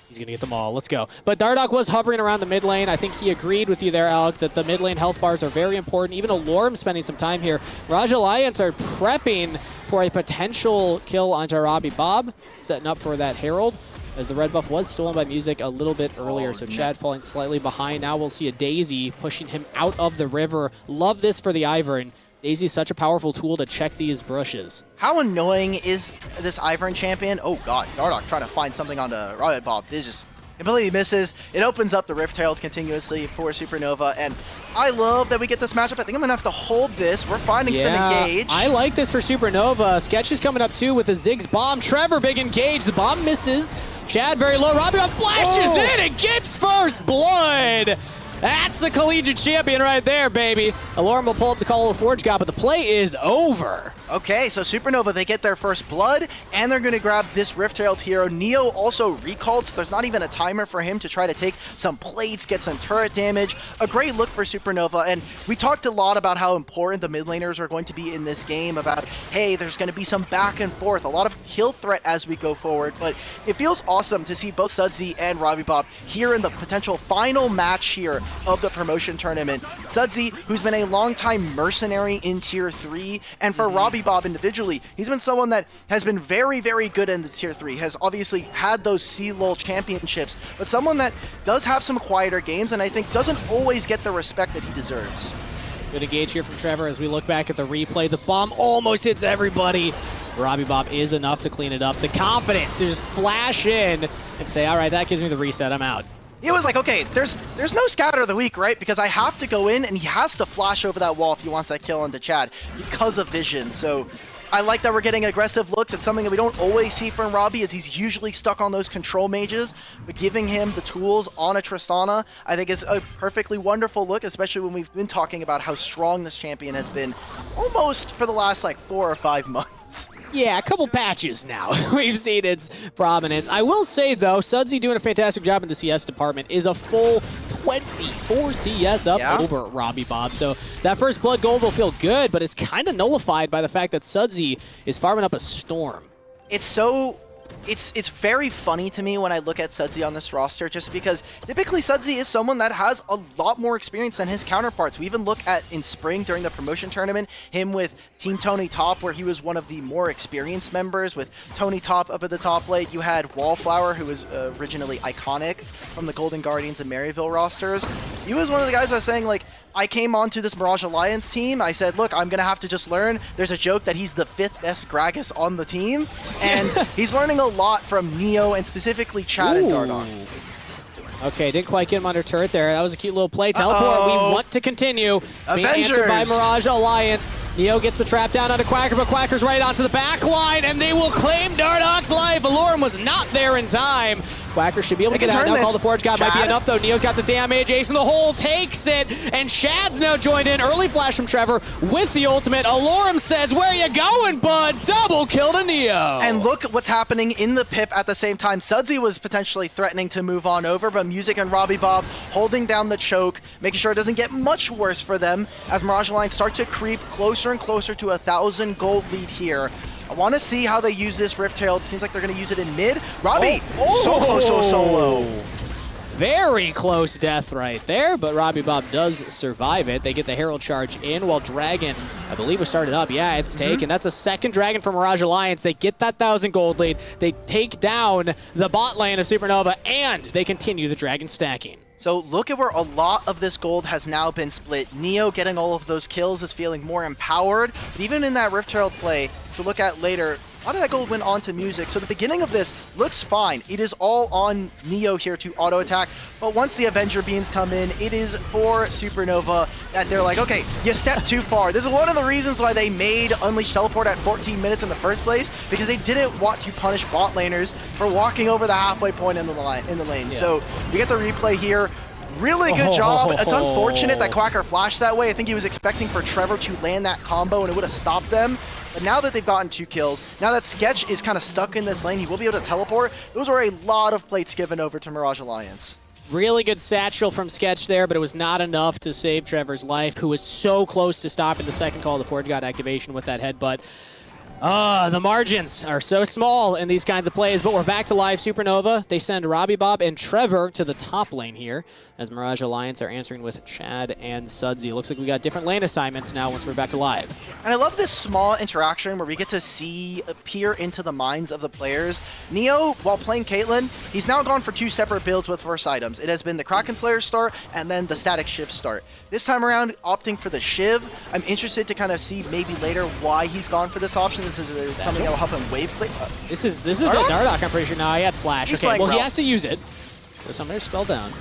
He's going to get them all. Let's go. But Dardock was hovering around the mid lane. I think he agreed with you there, Alec, that the mid lane health bars are very important. Even Alorm spending some time here. Mirage Alliance are prepping for a potential kill on Robbie Bob, setting up for that Herald, as the red buff was stolen by Music a little bit earlier, so Chad falling slightly behind. Now we'll see a Daisy pushing him out of the river. Love this for the Ivern. Daisy is such a powerful tool to check these brushes. How annoying is this Ivern champion? Oh god, Dardock trying to find something on the Robbie Bob. This just completely misses. It opens up the Rift Herald continuously for Supernova, and I love that we get this matchup. I think I'm going to have to hold this. We're finding some engage. I like this for Supernova. Sketch is coming up too with the Ziggs bomb. Trevor, big engage. The bomb misses. Chad very low. Robbie Bob flashes in and gets first blood. That's the collegiate champion right there, baby. Alorm will pull up the Call of the Forge God, but the play is over. Okay, so Supernova, they get their first blood, and they're going to grab this Rift Herald hero. Neo also recalled, so there's not even a timer for him to try to take some plates, get some turret damage. A great look for Supernova, and we talked a lot about how important the mid laners are going to be in this game, about, hey, there's going to be some back and forth, a lot of kill threat as we go forward, but it feels awesome to see both Sudsy and Robbie Bob here in the potential final match here of the promotion tournament. Sudsy, who's been a long-time mercenary in Tier 3, and for Robbie Bob individually, he's been someone that has been very, very good in the Tier 3, has obviously had those CLOL championships, but someone that does have some quieter games, and I think doesn't always get the respect that he deserves. Good engage here from Trevor as we look back at the replay. The bomb almost hits everybody. Robbie Bob is enough to clean it up. The confidence to just flash in and say, all right, that gives me the reset, I'm out. It was like, okay, there's no Scouter of the Week, right? Because I have to go in, and he has to flash over that wall if he wants that kill onto Chad because of vision. So I like that we're getting aggressive looks. It's something that we don't always see from Robbie, as he's usually stuck on those control mages. But giving him the tools on a Tristana, I think is a perfectly wonderful look, especially when we've been talking about how strong this champion has been almost for the last, like, 4 or 5 months. Yeah, a couple patches now. We've seen its prominence. I will say, though, Sudsy doing a fantastic job in the CS department is a full 24 CS up over Robbie Bob. So that first blood gold will feel good, but it's kind of nullified by the fact that Sudsy is farming up a storm. It's very funny to me when I look at Sudsy on this roster, just because typically Sudsy is someone that has a lot more experience than his counterparts. We even look at in spring during the promotion tournament, him with Team Tony Top, where he was one of the more experienced members with Tony Top up at the top lane. You had Wallflower, who was originally iconic from the Golden Guardians and Maryville rosters. He was one of the guys I was saying, like, I came onto this Mirage Alliance team. I said, look, I'm going to have to just learn. There's a joke that he's the 5th best Gragas on the team. And he's learning a lot from Neo and specifically Chad and Dardock. Okay, didn't quite get him under turret there. That was a cute little play. Teleport, we want to continue. It's being answered by Mirage Alliance. Neo gets the trap down onto Quacker, but Quacker's right onto the back line, and they will claim Dardock's life. Alorm was not there in time. Quacker should be able to They get can out turn now. this. Call the Forge God might be Chad. enough, though. Neo's got the damage. Ace in the hole takes it, and Shad's now joined in. Early flash from Trevor with the ultimate. Alorum says, where you going, bud? Double kill to Neo. And look what's happening in the pip at the same time. Sudsy was potentially threatening to move on over, but Music and Robbie Bob holding down the choke, making sure it doesn't get much worse for them as Mirage Alliance start to creep closer and closer to 1,000 gold lead here. I want to see how they use this Rift Herald. It seems like they're going to use it in mid. Robbie, so close to a solo. Very close death right there, but Robbie Bob does survive it. They get the Herald charge in while Dragon, I believe, was started up. Yeah, it's taken. That's a second Dragon from Mirage Alliance. They get that 1,000 gold lead. They take down the bot lane of Supernova, and they continue the Dragon stacking. So look at where a lot of this gold has now been split. Neo getting all of those kills is feeling more empowered. But even in that Rift Herald play, which we'll look at later, a lot of that gold went on to Music. So the beginning of this looks fine. It is all on Neo here to auto attack. But once the Avenger beams come in, it is for Supernova that they're like, okay, you stepped too far. This is one of the reasons why they made Unleash Teleport at 14 minutes in the first place, because they didn't want to punish bot laners for walking over the halfway point in the lane. Yeah. So we get the replay here. Really good job. It's unfortunate that Quacker flashed that way. I think he was expecting for Trevor to land that combo and it would have stopped them. But now that they've gotten 2 kills, now that Sketch is kind of stuck in this lane, he will be able to teleport. Those are a lot of plates given over to Mirage Alliance. Really good satchel from Sketch there, but it was not enough to save Trevor's life, who was so close to stopping the second call of the Forge God activation with that headbutt. The margins are so small in these kinds of plays, but we're back to live Supernova. They send Robbie Bob and Trevor to the top lane here as Mirage Alliance are answering with Chad and Sudsy. It looks like we got different lane assignments now once we're back to live. And I love this small interaction where we get to see peer into the minds of the players. Neo, while playing Caitlyn, he's now gone for 2 separate builds with first items. It has been the Kraken Slayer start and then the Static Shiv start. This time around, opting for the Shiv. I'm interested to kind of see maybe later why he's gone for this option. This is something that will help him wave play. This is Dardoch, I'm pretty sure. No, he had Flash. He's Okay, well, playing he Ralph. has to use it. So Summoner's spell down.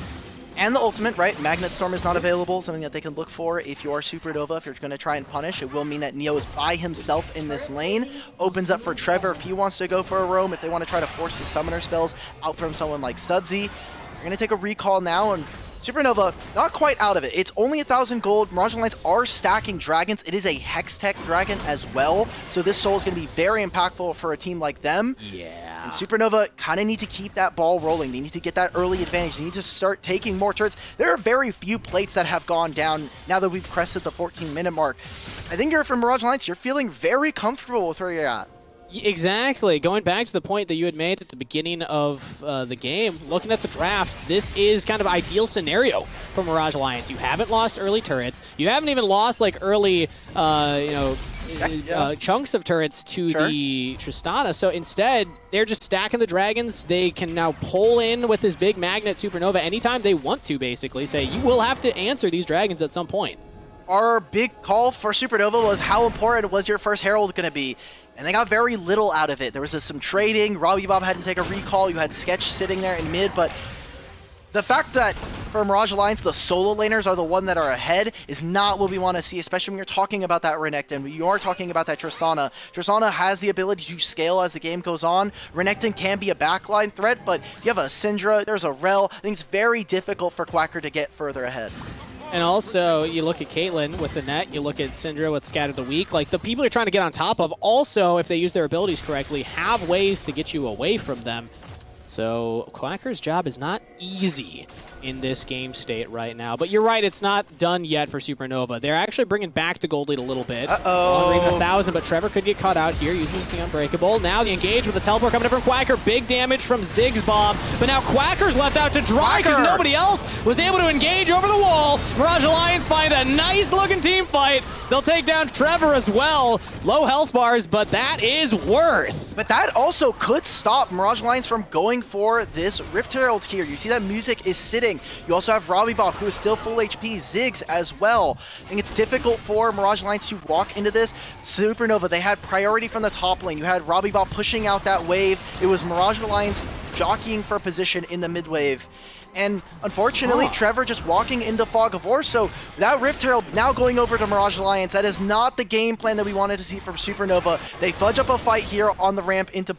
And the ultimate, right? Magnet Storm is not available, something that they can look for if you are Supernova. If you're going to try and punish, it will mean that Neo is by himself in this lane. Opens up for Trevor if he wants to go for a roam, if they want to try to force the summoner spells out from someone like Sudsy. They're going to take a recall now, and Supernova, not quite out of it. It's only 1,000 gold. Mirage Alliance are stacking dragons. It is a Hextech dragon as well, so this soul is going to be very impactful for a team like them. Yeah. And Supernova kind of need to keep that ball rolling. They need to get that early advantage. They need to start taking more turrets. There are very few plates that have gone down now that we've crested the 14-minute mark. I think you're from Mirage Alliance, you're feeling very comfortable with where you're at. Exactly. Going back to the point that you had made at the beginning of the game, looking at the draft, this is kind of ideal scenario for Mirage Alliance. You haven't lost early turrets. You haven't even lost like early, chunks of turrets to the Tristana. So instead, they're just stacking the dragons. They can now pull in with this big magnet Supernova anytime they want to, basically. Say, you will have to answer these dragons at some point. Our big call for Supernova was how important was your first Herald going to be? And they got very little out of it. There was some trading. Robbie Bob had to take a recall. You had Sketch sitting there in mid, but the fact that for Mirage Alliance, the solo laners are the one that are ahead is not what we want to see, especially when you're talking about that Renekton. When you are talking about that Tristana. Tristana has the ability to scale as the game goes on. Renekton can be a backline threat, but you have a Syndra, there's a Rel. I think it's very difficult for Quacker to get further ahead. And also, you look at Caitlyn with the net, you look at Syndra with Scatter the Weak. Like, the people you're trying to get on top of also, if they use their abilities correctly, have ways to get you away from them. So Quacker's job is not easy in this game state right now. But you're right, it's not done yet for Supernova. They're actually bringing back the gold lead a little bit. Uh-oh. Even 1,000, but Trevor could get caught out here, uses the Unbreakable. Now the engage with the teleport coming in from Quacker. Big damage from Ziggs Bomb. But now Quacker's left out to dry because nobody else was able to engage over the wall. Mirage Alliance find a nice-looking team fight. They'll take down Trevor as well. Low health bars, but that is worth. But that also could stop Mirage Alliance from going for this Rift Herald here. You see that Music is sitting. You also have Robbie Bob, who is still full HP, Ziggs as well. I think it's difficult for Mirage Alliance to walk into this. Supernova, they had priority from the top lane. You had Robbie Bob pushing out that wave. It was Mirage Alliance jockeying for position in the mid wave. And unfortunately, Trevor just walking into Fog of War, so that Rift Herald now going over to Mirage Alliance. That is not the game plan that we wanted to see from Supernova. They fudge up a fight here on the ramp into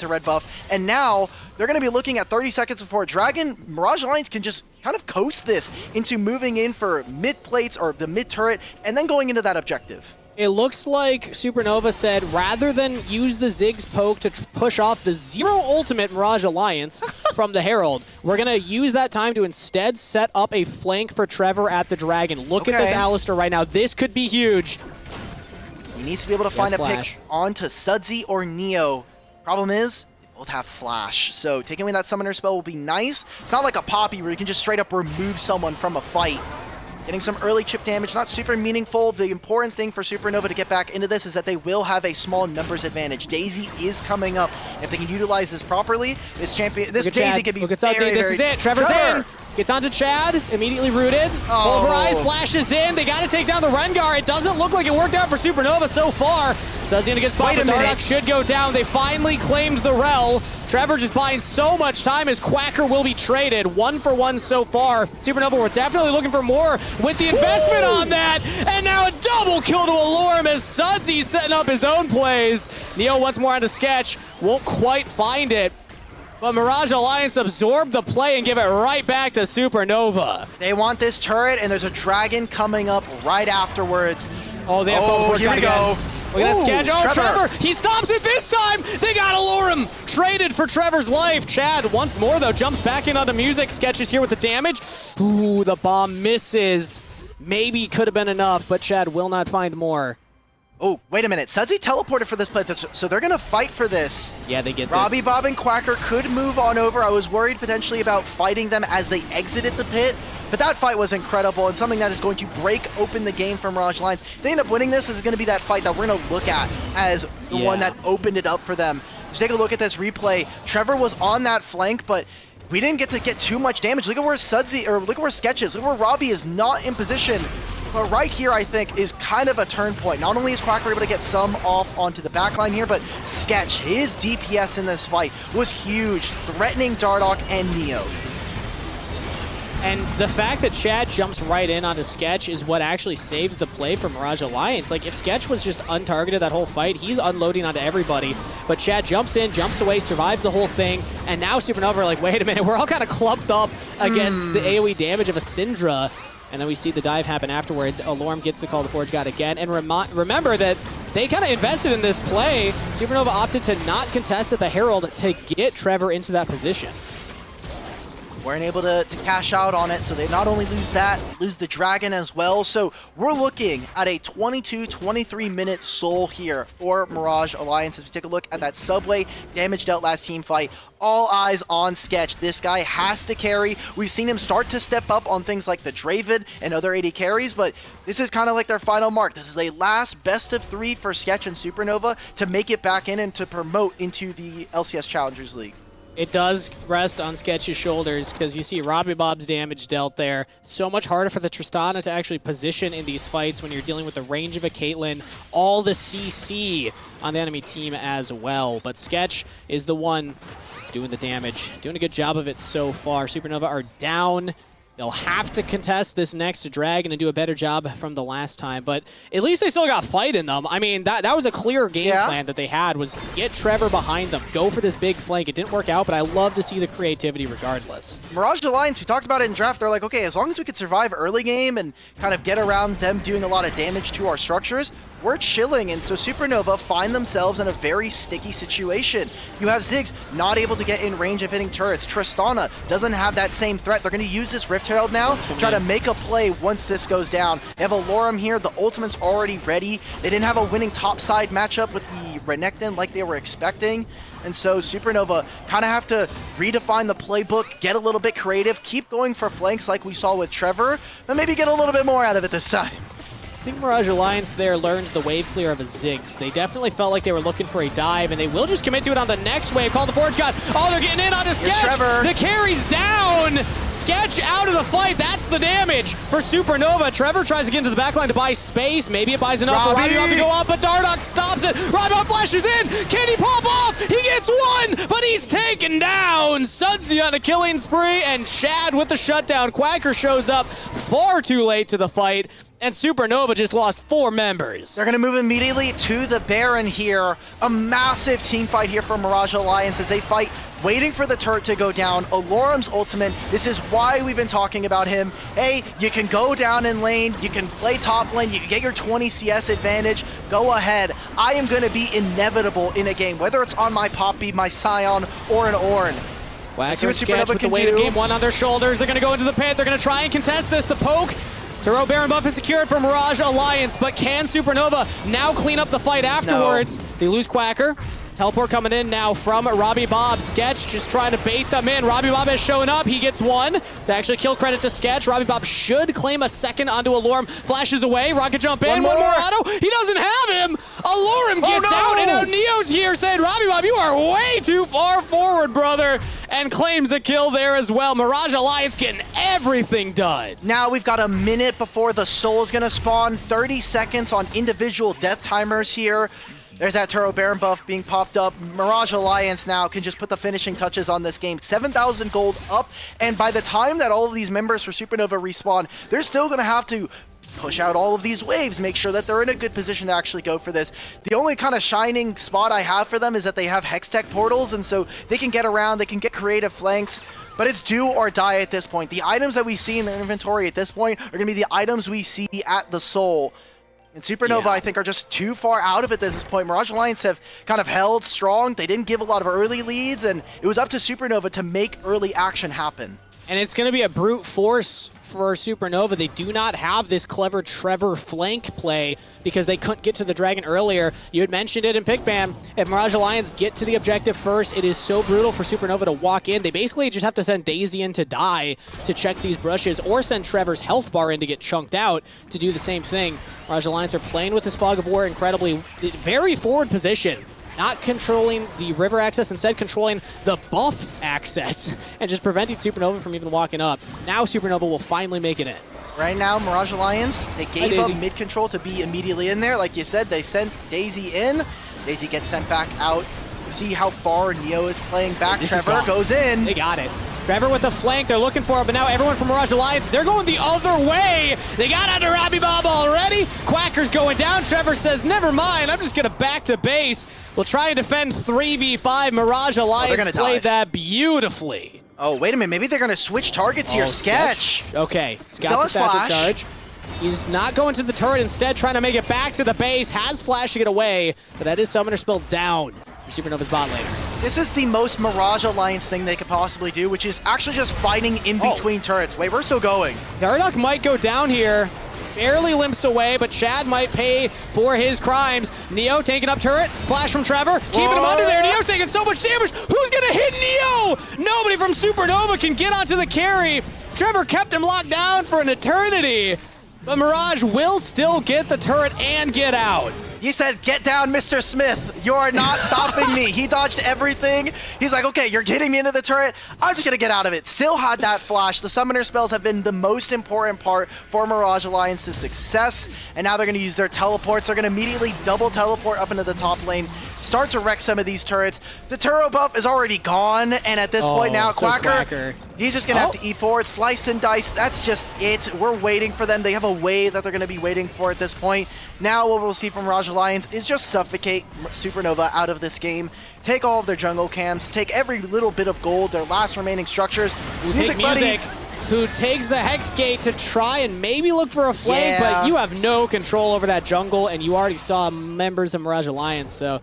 red buff, and now they're going to be looking at 30 seconds before Dragon. Mirage Alliance can just kind of coast this into moving in for mid plates or the mid turret, and then going into that objective. It looks like Supernova said, rather than use the Ziggs poke to push off the zero ultimate Mirage Alliance from the Herald, we're going to use that time to instead set up a flank for Trevor at the Dragon. Look at this Alistar right now. This could be huge. He needs to be able to find a pick onto Sudsy or Neo. Problem is, they both have Flash. So taking away that Summoner spell will be nice. It's not like a Poppy where you can just straight up remove someone from a fight. Getting some early chip damage, not super meaningful. The important thing for Supernova to get back into this is that they will have a small numbers advantage. Daisy is coming up. If they can utilize this properly, this Daisy could be very, This is it. Trevor's in. Gets onto Chad, immediately rooted. Pulverize, flashes in. They got to take down the Rengar. It doesn't look like it worked out for Supernova so far. So he's going to get spotted. Dardoch should go down. They finally claimed the Rel. Trevor just buying so much time as Quacker will be traded. 1-for-1 so far. Supernova were definitely looking for more with the investment on that. And now a double kill to Alorm as Sudsy's setting up his own plays. Neo once more onto Sketch. Won't quite find it. But Mirage Alliance absorbed the play and give it right back to Supernova. They want this turret, and there's a Dragon coming up right afterwards. Oh, they have here we go. Look at that Sketch. Oh, Trevor! He stops it this time! They got Alorm traded for Trevor's life. Chad, once more, though, jumps back in onto Music. Sketch is here with the damage. Ooh, the bomb misses. Maybe could have been enough, but Chad will not find more. Oh, wait a minute. Sudsy teleported for this play, so they're going to fight for this. Yeah, they get Robbie, this. Bob, and Quacker could move on over. I was worried potentially about fighting them as they exited the pit, but that fight was incredible and something that is going to break open the game for Mirage Alliance. If they end up winning this, this is going to be that fight that we're going to look at as the one that opened it up for them. Just take a look at this replay. Trevor was on that flank, but we didn't get to get too much damage. Look at where Sudsy, or look at where Sketch is. Look at where Robbie is not in position. But right here, I think, is kind of a turn point. Not only is Quacker able to get some off onto the backline here, but Sketch, his DPS in this fight was huge, threatening Dardoch and Neo. And the fact that Chad jumps right in onto Sketch is what actually saves the play for Mirage Alliance. Like, if Sketch was just untargeted that whole fight, he's unloading onto everybody. But Chad jumps in, jumps away, survives the whole thing, and now Supernova are like, wait a minute, we're all kind of clumped up against the AoE damage of a Syndra. And then we see the dive happen afterwards. Alorm gets to call the Forge God again. And remember that they kind of invested in this play. Supernova opted to not contest at the Herald to get Trevor into that position. Weren't able to cash out on it, so they not only lose that, they lose the Dragon as well. So we're looking at a 22-23 minute soul here for Mirage Alliance as we take a look at that Subway damage dealt last team fight. All eyes on Sketch. This guy has to carry. We've seen him start to step up on things like the Dravid and other AD carries, but this is kind of like their final mark. This is a last best of 3 for Sketch and Supernova to make it back in and to promote into the LCS Challengers League. It does rest on Sketch's shoulders because you see Robbie Bob's damage dealt there. So much harder for the Tristana to actually position in these fights when you're dealing with the range of a Caitlyn, all the CC on the enemy team as well. But Sketch is the one that's doing the damage, doing a good job of it so far. Supernova are down. They'll have to contest this next Dragon and do a better job from the last time, but at least they still got fight in them. I mean, that was a clear game plan that they had, was get Trevor behind them, go for this big flank. It didn't work out, but I love to see the creativity regardless. Mirage Alliance, we talked about it in draft, they're like, okay, as long as we could survive early game and kind of get around them doing a lot of damage to our structures, we're chilling, and so Supernova find themselves in a very sticky situation. You have Ziggs not able to get in range of hitting turrets. Tristana doesn't have that same threat. They're going to use this Rift Herald now to try to make a play once this goes down. They have a Alorm here. The ultimate's already ready. They didn't have a winning topside matchup with the Renekton like they were expecting. And so Supernova kind of have to redefine the playbook, get a little bit creative, keep going for flanks like we saw with Trevor, but maybe get a little bit more out of it this time. think Mirage Alliance there learned the wave clear of a Ziggs. They definitely felt like they were looking for a dive, and they will just commit to it on the next wave. Call the Forge God. Oh, they're getting in on a Sketch. The carry's down. Sketch out of the fight. That's the damage for Supernova. Trevor tries to get into the backline to buy space. Maybe it buys enough for Robbie to go up, but Dardoch stops it. Robbie flashes in. Can he pop off? He gets one, but he's taken down. Sudsy on a killing spree, and Chad with the shutdown. Quacker shows up far too late to the fight, and Supernova just lost 4 members. They're going to move immediately to the Baron here. A massive team fight here for Mirage Alliance as they fight, waiting for the turret to go down. Alorum's ultimate, this is why we've been talking about him. Hey, you can go down in lane, you can play top lane, you can get your 20 CS advantage, go ahead. I am going to be inevitable in a game, whether it's on my Poppy, my Scion, or an Ornn. Quacker and Sketch with the weight of game 1 on their shoulders. They're going to go into the pit. They're going to try and contest this. The poke. Turo Baron buff is secured for Mirage Alliance, but can Supernova now clean up the fight afterwards? No. They lose Quacker. Teleport coming in now from Robbie Bob. Sketch just trying to bait them in. Robbie Bob has shown up. He gets 1 to actually kill credit to Sketch. Robbie Bob should claim a second onto Alorum. Flashes away. Rocket jump in. One more auto. He doesn't have him. Alorum gets out, and now Neo's here saying, Robbie Bob, you are way too far forward, brother, and claims a kill there as well. Mirage Alliance getting everything done. Now we've got a minute before the Soul is going to spawn. 30 seconds on individual death timers here. There's that Turo Baron buff being popped up. Mirage Alliance now can just put the finishing touches on this game. 7,000 gold up, and by the time that all of these members for Supernova respawn, they're still going to have to push out all of these waves, make sure that they're in a good position to actually go for this. The only kind of shining spot I have for them is that they have Hextech portals, and so they can get around, they can get creative flanks, but it's do or die at this point. The items that we see in their inventory at this point are going to be the items we see at the Soul. And Supernova, I think, are just too far out of it at this point. Mirage Alliance have kind of held strong. They didn't give a lot of early leads, and it was up to Supernova to make early action happen. And it's going to be a brute force for Supernova. They do not have this clever Trevor flank play because they couldn't get to the Dragon earlier. You had mentioned it in Pickbam. If Mirage Alliance get to the objective first, it is so brutal for Supernova to walk in. They basically just have to send Daisy in to die to check these brushes, or send Trevor's health bar in to get chunked out to do the same thing. Mirage Alliance are playing with this Fog of War incredibly, very forward position. Not controlling the river access, instead controlling the buff access and just preventing Supernova from even walking up. Now Supernova will finally make it in. Right now, Mirage Alliance, they gave up mid-control to be immediately in there. Like you said, they sent Daisy in. Daisy gets sent back out. You see how far Neo is playing back. Trevor goes in. They got it. Trevor with the flank, they're looking for it, but now everyone from Mirage Alliance, they're going the other way. They got under Robbie Bob already. Quacker's going down. Trevor says, never mind, I'm just going to back to base. We'll try and defend 3v5. Mirage Alliance played that beautifully. Oh, wait a minute. Maybe they're going to switch targets here. Sketch. Okay, he's got the satchel charge. He's not going to the turret, instead trying to make it back to the base. Has Flash to get away, but that is Summoner Spell down for Supernova's bot lane. This is the most Mirage Alliance thing they could possibly do, which is actually just fighting in between turrets. Wait, we're still going. Dardoch might go down here. Barely limps away, but Chad might pay for his crimes. Neo taking up turret. Flash from Trevor. Keeping him under there. Neo's taking so much damage. Who's going to hit Neo? Nobody from Supernova can get onto the carry. Trevor kept him locked down for an eternity. But Mirage will still get the turret and get out. He said, get down, Mr. Smith. You are not stopping me. He dodged everything. He's like, okay, you're getting me into the turret. I'm just going to get out of it. Still had that flash. The summoner spells have been the most important part for Mirage Alliance's success. And now they're going to use their teleports. They're going to immediately double teleport up into the top lane, start to wreck some of these turrets. The Turo buff is already gone. And at this point now, Quacker, he's just going to have to eat forward, slice and dice. That's just it. We're waiting for them. They have a wave that they're going to be waiting for at this point. Now what we'll see from Mirage Alliance is just suffocate Supernova out of this game. Take all of their jungle camps, take every little bit of gold, their last remaining structures. Music, who takes the Hex Gate to try and maybe look for a flank, but you have no control over that jungle, and you already saw members of Mirage Alliance, so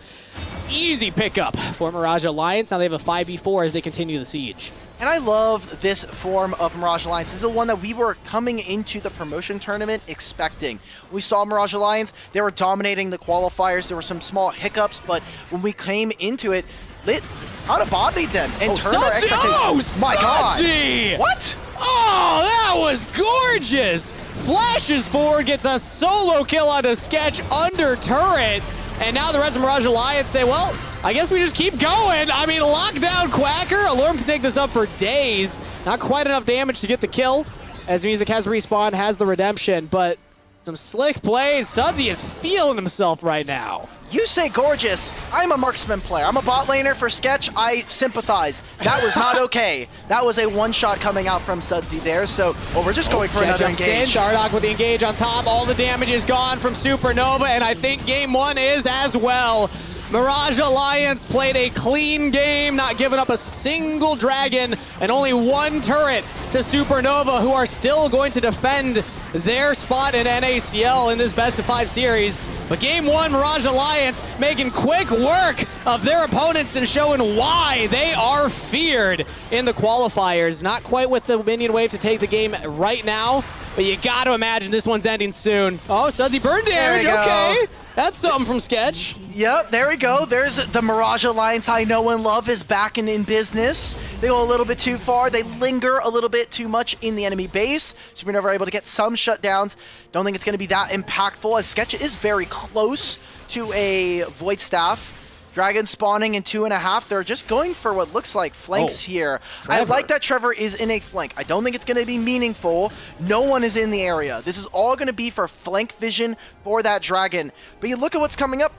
easy pickup for Mirage Alliance. Now they have a 5v4 as they continue the siege. And I love this form of Mirage Alliance. This is the one that we were coming into the promotion tournament expecting. We saw Mirage Alliance, they were dominating the qualifiers. There were some small hiccups, but when we came into it, Lit kind of bodied them and turned our expectations. Oh, my God. Sudsy! What? Oh, that was gorgeous! flashes forward, gets a solo kill onto Sketch under turret. And now the rest of Mirage Alliance say, well, I guess we just keep going. I mean, lockdown Quacker. Alarm can take this up for days. Not quite enough damage to get the kill, as Music has respawned, has the redemption, but some slick plays. Sudsy is feeling himself right now. You say gorgeous. I'm a marksman player. I'm a bot laner for Sketch. I sympathize. That was not okay. That was a one-shot coming out from Sudsy there. So, we're just going for another engage. Dardoch with the engage on top. All the damage is gone from Supernova, and I think game one is as well. Mirage Alliance played a clean game, not giving up a single dragon, and only one turret to Supernova, who are still going to defend their spot in NACL in this best-of-5 series. But game one, Mirage Alliance making quick work of their opponents and showing why they are feared in the qualifiers. Not quite with the minion wave to take the game right now, but you got to imagine this one's ending soon. Oh, Sudsy burn damage, okay. That's something from Sketch. Yep, there we go. There's the Mirage Alliance I know and love is back and in business. They go a little bit too far. They linger a little bit too much in the enemy base. Supernova are able to get some shutdowns. Don't think it's going to be that impactful, as Sketch is very close to a Void Staff. Dragon spawning in 2.5. They're just going for what looks like flanks here. Trevor. I like that Trevor is in a flank. I don't think it's going to be meaningful. No one is in the area. This is all going to be for flank vision for that Dragon. But you look at what's coming up.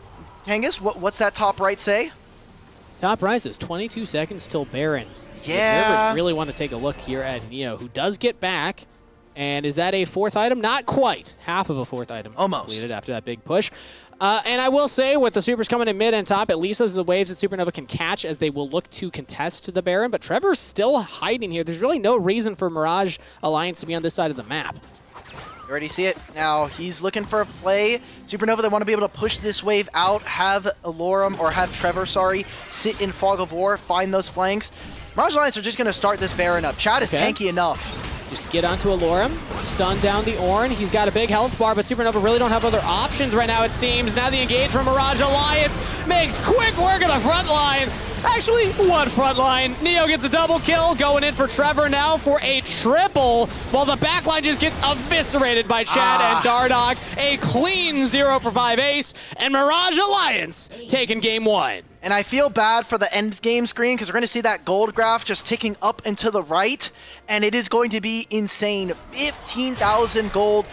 Kangas, what's that top right say? Top right says 22 seconds till Baron. Yeah. The Rivers really want to take a look here at Neo, who does get back. And is that a fourth item? Not quite. Half of a fourth item almost completed after that big push. And I will say, with the Supers coming in mid and top, at least those are the waves that Supernova can catch as they will look to contest the Baron. But Trevor's still hiding here. There's really no reason for Mirage Alliance to be on this side of the map. You already see it. Now, he's looking for a play. Supernova, they want to be able to push this wave out, have Alorum, or have Trevor, sorry, sit in Fog of War, find those flanks. Mirage Alliance are just going to start this Baron up. Chad is tanky enough. Just get onto Alorum, stun down the Ornn. He's got a big health bar, but Supernova really don't have other options right now, it seems. Now the engage from Mirage Alliance makes quick work of the front line. Actually, one front line. Neo gets a double kill, going in for Trevor now for a triple, while the backline just gets eviscerated by Chad and Dardoch. A clean 0 for 5 ace, and Mirage Alliance taking game one. And I feel bad for the end game screen because we're going to see that gold graph just ticking up and to the right, and it is going to be insane. 15,000 gold.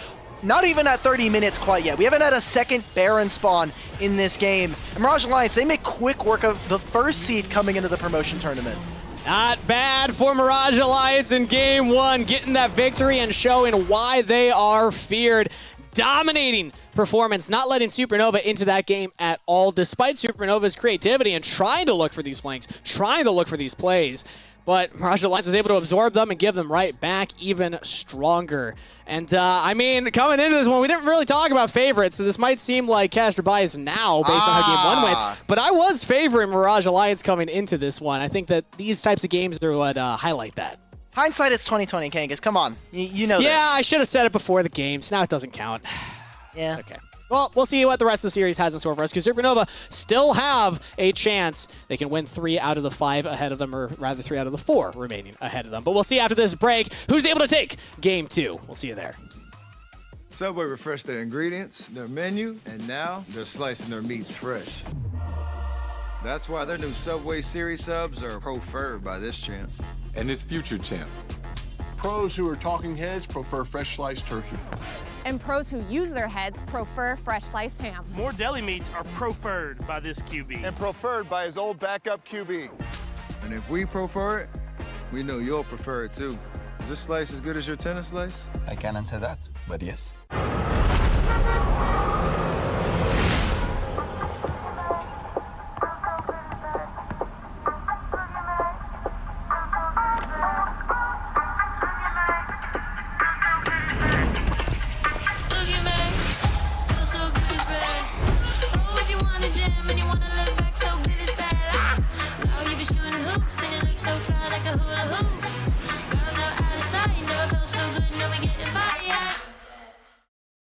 Not even at 30 minutes quite yet. We haven't had a second Baron spawn in this game. And Mirage Alliance, they make quick work of the first seed coming into the promotion tournament. Not bad for Mirage Alliance in game one, getting that victory and showing why they are feared. Dominating performance, not letting Supernova into that game at all, despite Supernova's creativity and trying to look for these flanks, trying to look for these plays. But Mirage Alliance was able to absorb them and give them right back even stronger. And, I mean, coming into this one, we didn't really talk about favorites, so this might seem like cast or bias now based on how game one went. But I was favoring Mirage Alliance coming into this one. I think that these types of games are what highlight that. Hindsight is 20/20, Kangas. Come on. You know this. Yeah, I should have said it before the games. Now it doesn't count. Yeah. Okay. Well, we'll see what the rest of the series has in store for us, because Supernova still have a chance. They can win 3 out of the 5 ahead of them, or rather 3 out of the 4 remaining ahead of them. But we'll see after this break who's able to take game 2. We'll see you there. Subway refreshed their ingredients, their menu, and now they're slicing their meats fresh. That's why their new Subway Series subs are preferred by this champ. And his future champ. Pros who are talking heads prefer fresh sliced turkey. And pros who use their heads prefer fresh sliced ham. More deli meats are preferred by this QB. And preferred by his old backup QB. And if we prefer it, we know you'll prefer it too. Is this slice as good as your tennis slice? I can't answer that, but yes.